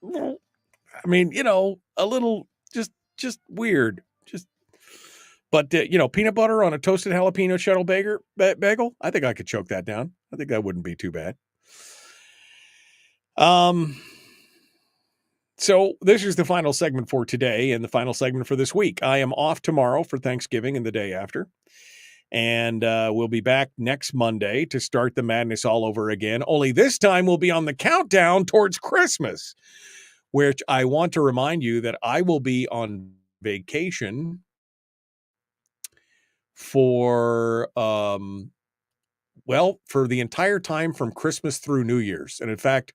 I mean, you know, a little just weird. But peanut butter on a toasted jalapeno cheddar bagel. I think I could choke that down. I think that wouldn't be too bad. So this is the final segment for today and the final segment for this week. I am off tomorrow for Thanksgiving and the day after. And we'll be back next Monday to start the madness all over again. Only this time we'll be on the countdown towards Christmas, which I want to remind you that I will be on vacation for the entire time from Christmas through New Year's. And in fact,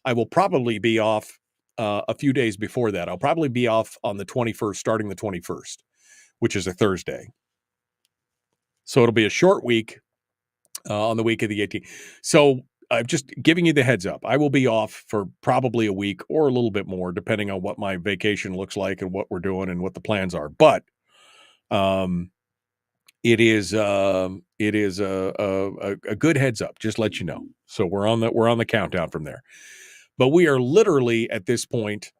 I will probably be off a few days before that. I'll probably be off on the 21st, starting the 21st, which is a Thursday. So it'll be a short week on the week of the 18th. So I'm just giving you the heads up. I will be off for probably a week or a little bit more, depending on what my vacation looks like and what we're doing and what the plans are. But it is a good heads up. Just let you know. So we're on the countdown from there. But we are literally at this point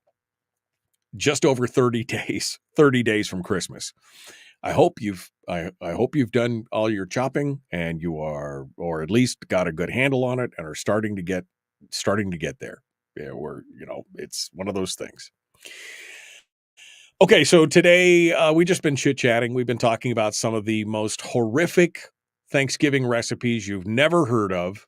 just over 30 days from Christmas. I hope you've done all your chopping and you are, or at least got a good handle on it and are starting to get there. Yeah, it's one of those things. Okay, so today we just been chit-chatting. We've been talking about some of the most horrific Thanksgiving recipes you've never heard of.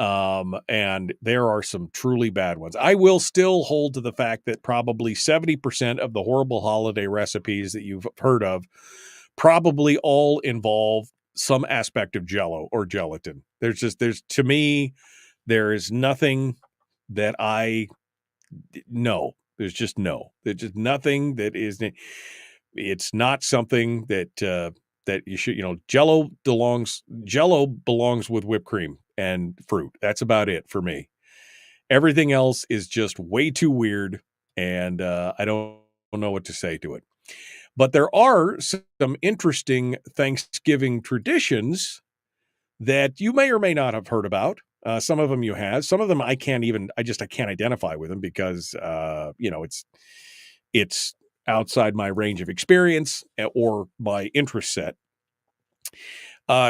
And there are some truly bad ones. I will still hold to the fact that probably 70% of the horrible holiday recipes that you've heard of probably all involve some aspect of Jell-O or gelatin. To me, there is nothing that there's just nothing that is, it's not something that you should, Jell-O belongs with whipped cream and fruit. That's about it for me. Everything else is just way too weird, and I don't know what to say to it. But there are some interesting Thanksgiving traditions that you may or may not have heard about. Some of them you have. Some of them I can't identify with them because it's outside my range of experience or my interest set.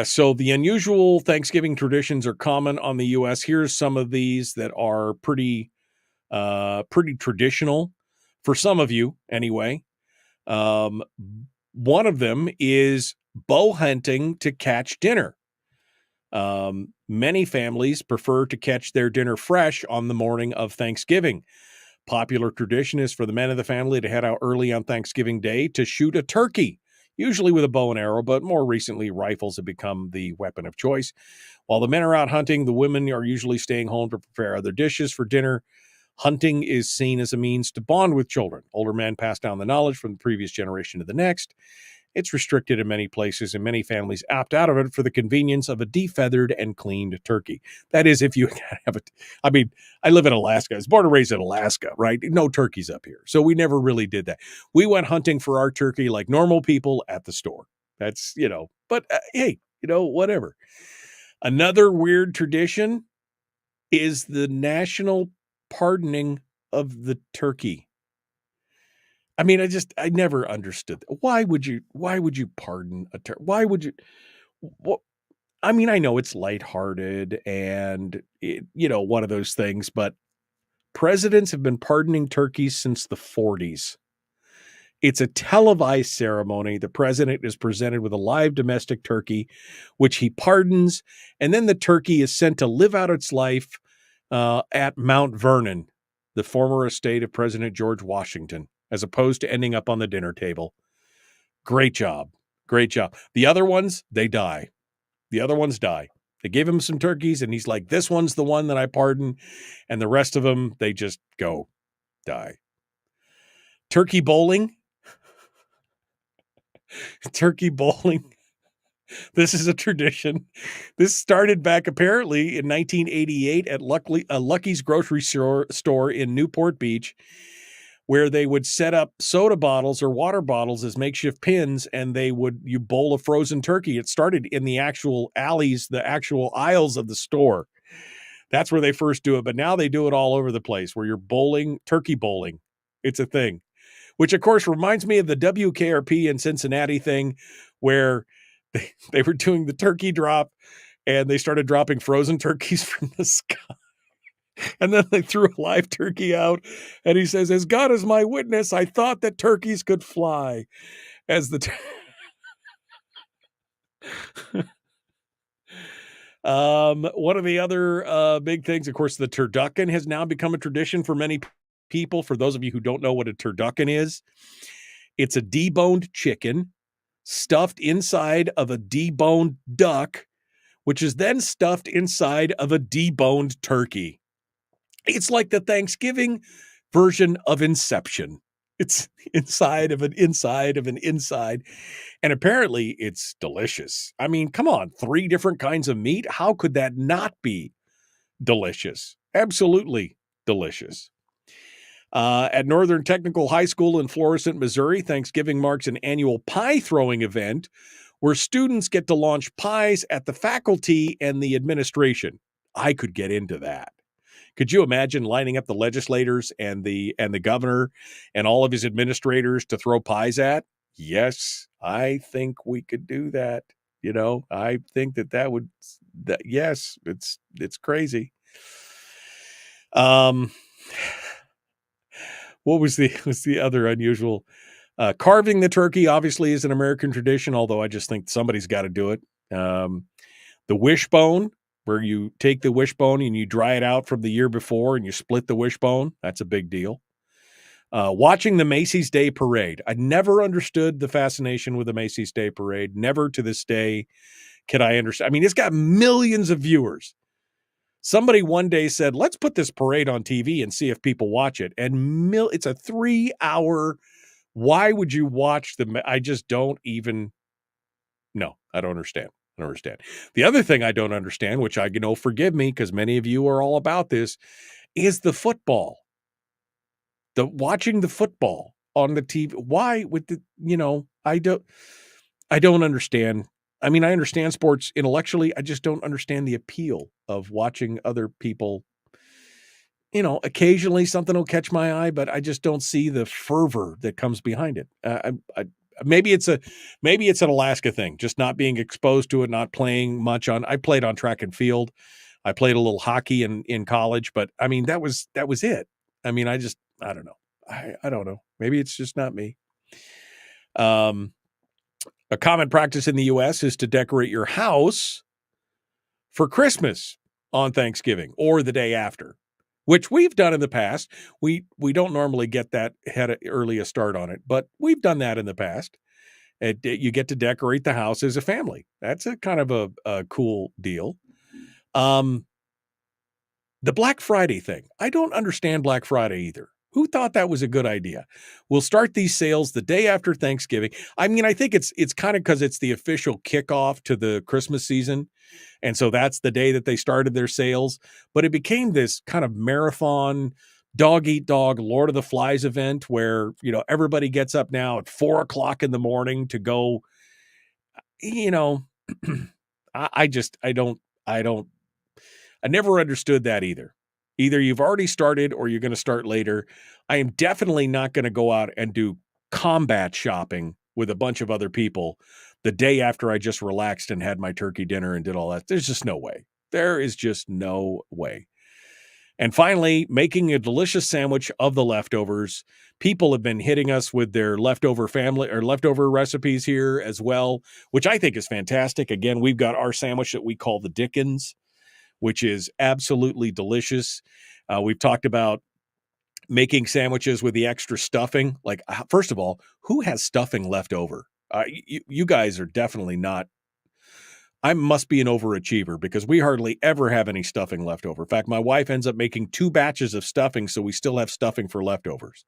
So the unusual Thanksgiving traditions are common on the U.S. Here's some of these that are pretty traditional for some of you anyway. One of them is bow hunting to catch dinner. Many families prefer to catch their dinner fresh on the morning of Thanksgiving. Popular tradition is for the men of the family to head out early on Thanksgiving Day to shoot a turkey. usually with a bow and arrow, but more recently, rifles have become the weapon of choice. While the men are out hunting, the women are usually staying home to prepare other dishes for dinner. Hunting is seen as a means to bond with children. Older men pass down the knowledge from the previous generation to the next. It's restricted in many places, and many families opt out of it for the convenience of a defeathered and cleaned turkey. That is, if you have it. I mean, I live in Alaska. I was born and raised in Alaska, right? No turkeys up here. So we never really did that. We went hunting for our turkey like normal people at the store. That's, but hey, whatever. Another weird tradition is the national pardoning of the turkey. I mean, I never understood. Why would you pardon a turkey? Why would you? What? I mean, I know it's lighthearted and one of those things, but presidents have been pardoning turkeys since the 40s. It's a televised ceremony. The president is presented with a live domestic turkey, which he pardons, and then the turkey is sent to live out its life at Mount Vernon, the former estate of President George Washington, as opposed to ending up on the dinner table. Great job. Great job. The other ones, they die. They gave him some turkeys, and he's like, this one's the one that I pardon, and the rest of them, they just go die. Turkey bowling. Turkey bowling. This is a tradition. This started back apparently in 1988 at Lucky's grocery store in Newport Beach, where they would set up soda bottles or water bottles as makeshift pins, and you bowl a frozen turkey. It started in the actual alleys, the actual aisles of the store. That's where they first do it, but now they do it all over the place where you're turkey bowling. It's a thing, which of course reminds me of the WKRP in Cincinnati thing where they were doing the turkey drop and they started dropping frozen turkeys from the sky. And then they threw a live turkey out, and he says, as God is my witness, I thought that turkeys could fly. One of the other big things, of course, the turducken has now become a tradition for many people. For those of you who don't know what a turducken is, it's a deboned chicken stuffed inside of a deboned duck, which is then stuffed inside of a deboned turkey. It's like the Thanksgiving version of Inception. It's inside of an inside of an inside. And apparently it's delicious. I mean, come on, 3 different kinds of meat. How could that not be delicious? Absolutely delicious. At Northern Technical High School in Florissant, Missouri, Thanksgiving marks an annual pie throwing event where students get to launch pies at the faculty and the administration. I could get into that. Could you imagine lining up the legislators and the governor and all of his administrators to throw pies at? Yes, I think we could do that. I think yes, it's crazy. What was the other unusual? Carving the turkey obviously is an American tradition, although I just think somebody's got to do it. The wishbone, where you take the wishbone and you dry it out from the year before and you split the wishbone. That's a big deal. Watching the Macy's Day Parade. I never understood the fascination with the Macy's Day Parade. Never to this day can I understand. I mean, it's got millions of viewers. Somebody one day said, let's put this parade on TV and see if people watch it. And it's a 3-hour. Why would you watch I just don't even. No, I don't understand. The other thing I don't understand, which forgive me, because many of you are all about this, is the football. Watching the football on the TV. Why would I don't understand. I mean, I understand sports intellectually. I just don't understand the appeal of watching other people. Occasionally something will catch my eye, but I just don't see the fervor that comes behind it. Maybe it's an Alaska thing, just not being exposed to it, not playing much I played on track and field. I played a little hockey in college, but I mean, that was it. I mean, I don't know. I don't know. Maybe it's just not me. A common practice in the U.S. is to decorate your house for Christmas on Thanksgiving or the day after, which we've done in the past. We don't normally get that, had an early start on it, but we've done that in the past. You get to decorate the house as a family. That's a kind of a cool deal. The Black Friday thing. I don't understand Black Friday either. Who thought that was a good idea? We'll start these sales the day after Thanksgiving. I mean, I think it's kind of because it's the official kickoff to the Christmas season. And so that's the day that they started their sales. But it became this kind of marathon, dog eat dog, Lord of the Flies event where, everybody gets up now at 4:00 in the morning to go, I never understood that either. Either you've already started or you're going to start later. I am definitely not going to go out and do combat shopping with a bunch of other people the day after I just relaxed and had my turkey dinner and did all that. There's just no way. There is just no way. And finally, making a delicious sandwich of the leftovers. People have been hitting us with their leftover recipes here as well, which I think is fantastic. Again, we've got our sandwich that we call the Dickens, which is absolutely delicious. We've talked about making sandwiches with the extra stuffing. Like, first of all, who has stuffing left over? You guys are definitely not. I must be an overachiever because we hardly ever have any stuffing left over. In fact, my wife ends up making 2 batches of stuffing, so we still have stuffing for leftovers.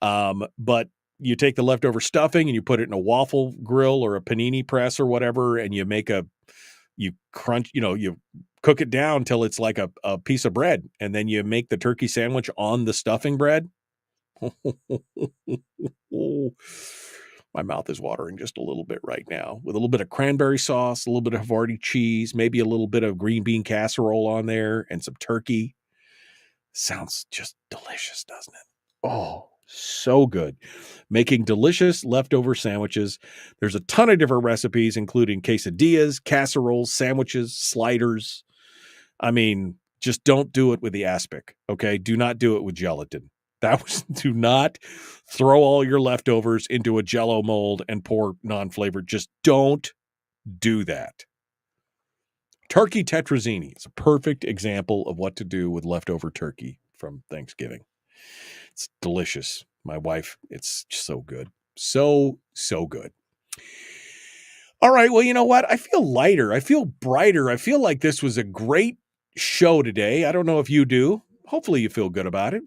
But you take the leftover stuffing and you put it in a waffle grill or a panini press or whatever, and you cook it down till it's like a piece of bread, and then you make the turkey sandwich on the stuffing bread. My mouth is watering just a little bit right now, with a little bit of cranberry sauce, a little bit of Havarti cheese, maybe a little bit of green bean casserole on there, and some turkey. Sounds just delicious, doesn't it? Oh, so good. Making delicious leftover sandwiches. There's a ton of different recipes, including quesadillas, casseroles, sandwiches, sliders. I mean, just don't do it with the aspic, okay? Do not do it with gelatin. Do not throw all your leftovers into a Jell-O mold and pour non-flavored. Just don't do that. Turkey tetrazzini is a perfect example of what to do with leftover turkey from Thanksgiving. It's delicious. My wife, it's so good. So good. All right. Well, you know what? I feel lighter. I feel brighter. I feel like this was a great show today. I don't know if you do. Hopefully you feel good about it.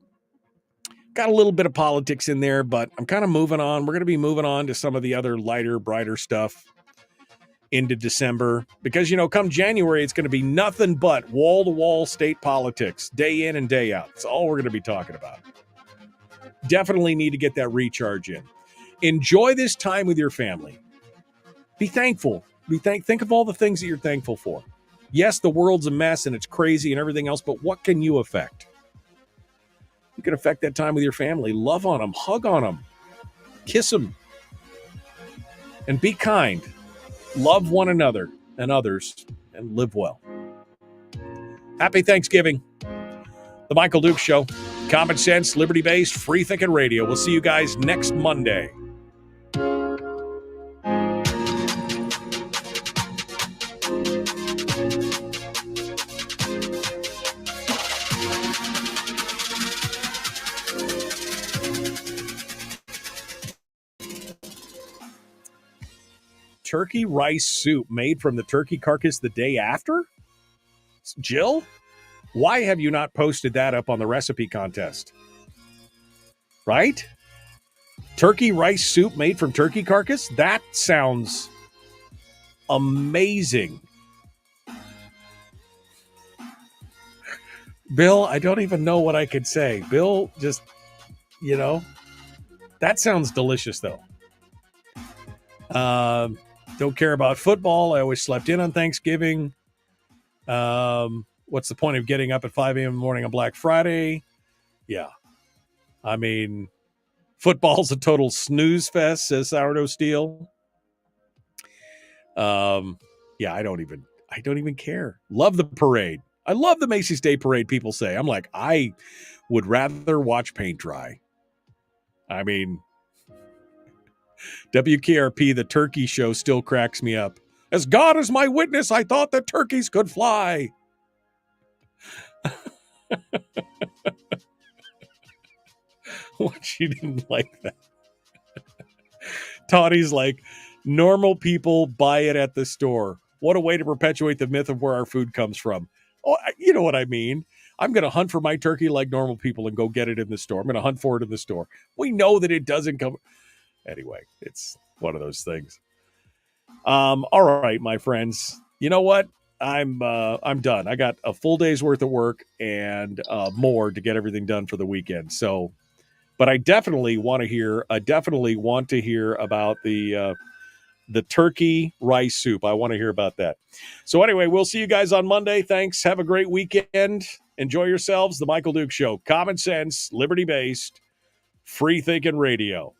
Got a little bit of politics in there, but I'm kind of moving on. We're going to be moving on to some of the other lighter, brighter stuff into December because, come January, it's going to be nothing but wall-to-wall state politics, day in and day out. That's all we're going to be talking about. Definitely need to get that recharge in. Enjoy this time with your family. Be thankful. Think of all the things that you're thankful for. Yes, the world's a mess and it's crazy and everything else, but what can you affect? You can affect that time with your family. Love on them, hug on them, kiss them, and be kind. Love one another and others, and live well. Happy Thanksgiving. The Michael Dukes Show. Common sense, liberty-based, free-thinking radio. We'll see you guys next Monday. Turkey rice soup made from the turkey carcass the day after? Jill, why have you not posted that up on the recipe contest? Right? Turkey rice soup made from turkey carcass? That sounds amazing. Bill, I don't even know what I could say. Bill, just, that sounds delicious, though. Don't care about football. I always slept in on Thanksgiving. What's the point of getting up at 5 a.m. in the morning on Black Friday? Yeah. I mean, football's a total snooze fest, says Sourdough Steel. Yeah, I don't even care. Love the parade. I love the Macy's Day Parade, people say. I'm like, I would rather watch paint dry. I mean, WKRP, the turkey show, still cracks me up. As God is my witness, I thought that turkeys could fly. What, she didn't like that. Tawny's like, normal people buy it at the store. What a way to perpetuate the myth of where our food comes from. Oh, you know what I mean. I'm going to hunt for my turkey like normal people and go get it in the store. I'm going to hunt for it in the store. We know that it doesn't come. Anyway, it's one of those things. All right, my friends. You know what? I'm done. I got a full day's worth of work and more to get everything done for the weekend. So, but I definitely want to hear. About the turkey rice soup. I want to hear about that. So anyway, we'll see you guys on Monday. Thanks. Have a great weekend. Enjoy yourselves. The Michael Duke Show. Common sense, liberty-based, free-thinking radio.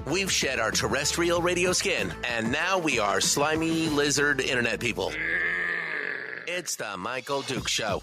We've shed our terrestrial radio skin, and now we are slimy lizard internet people. It's the Michael Duke Show.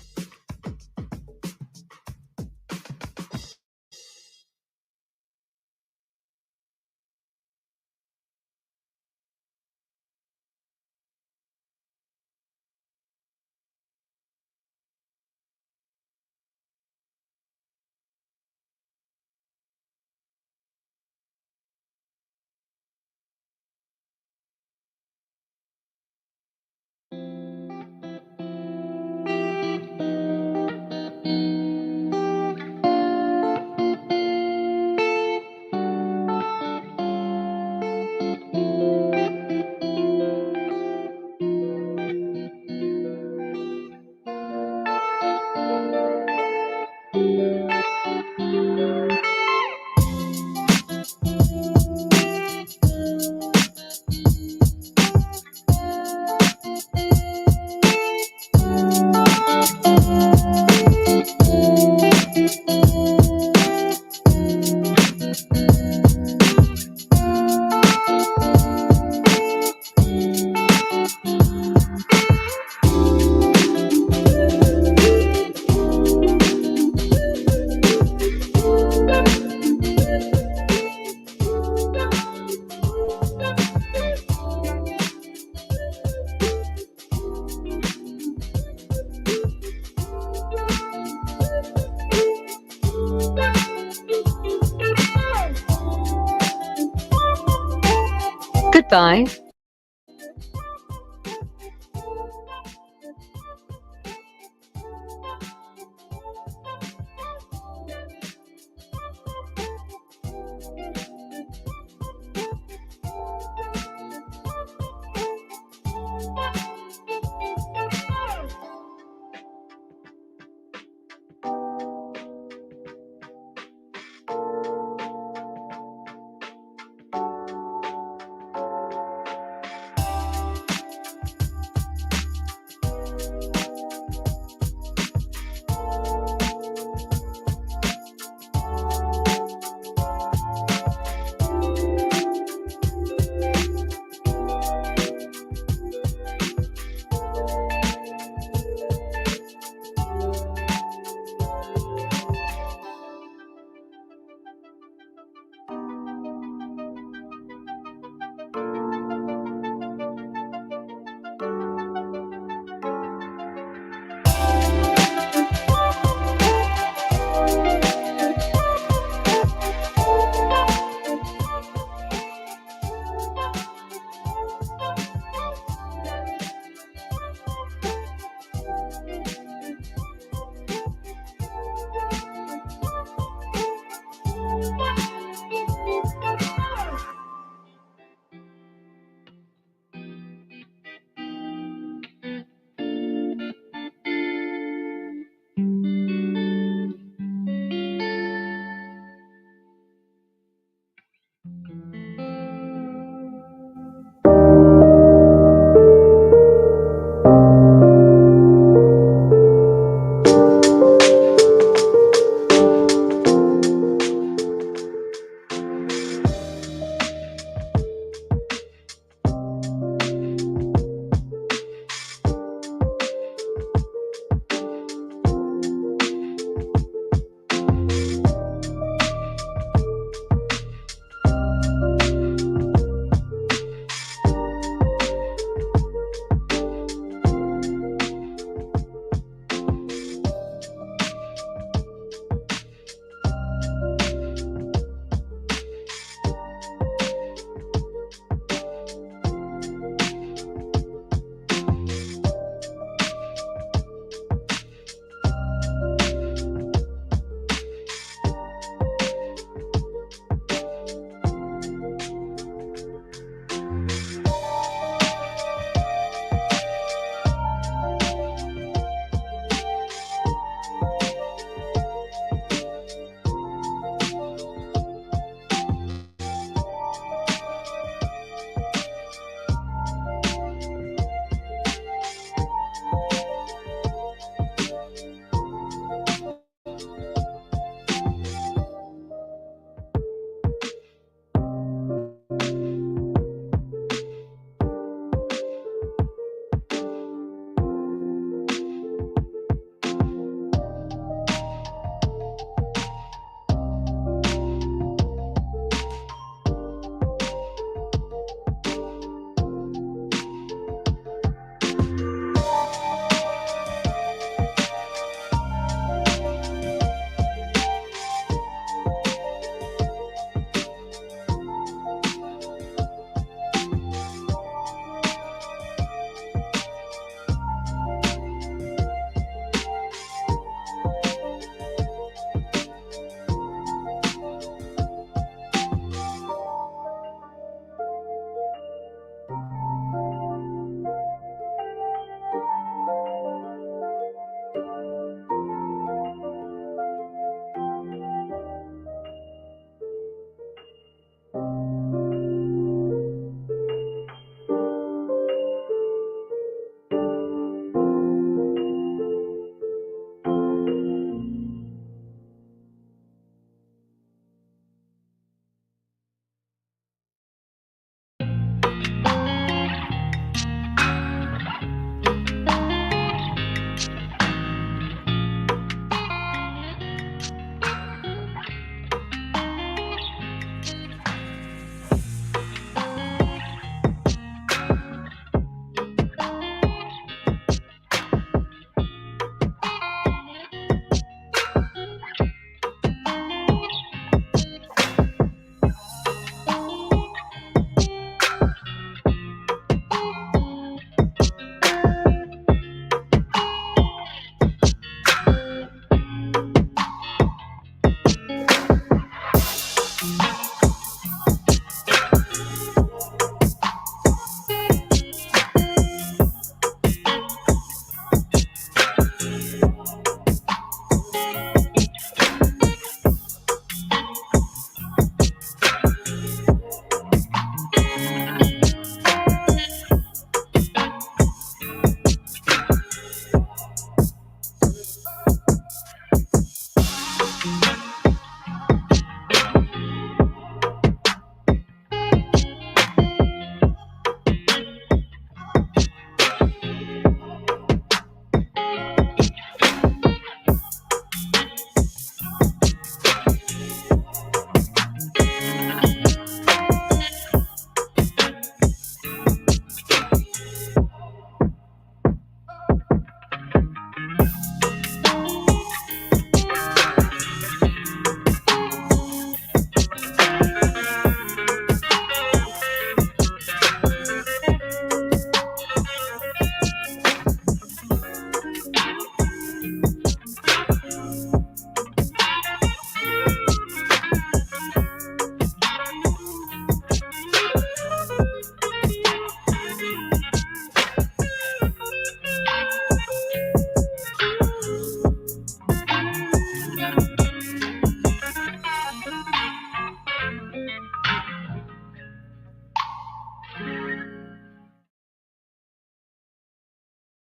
Goodbye.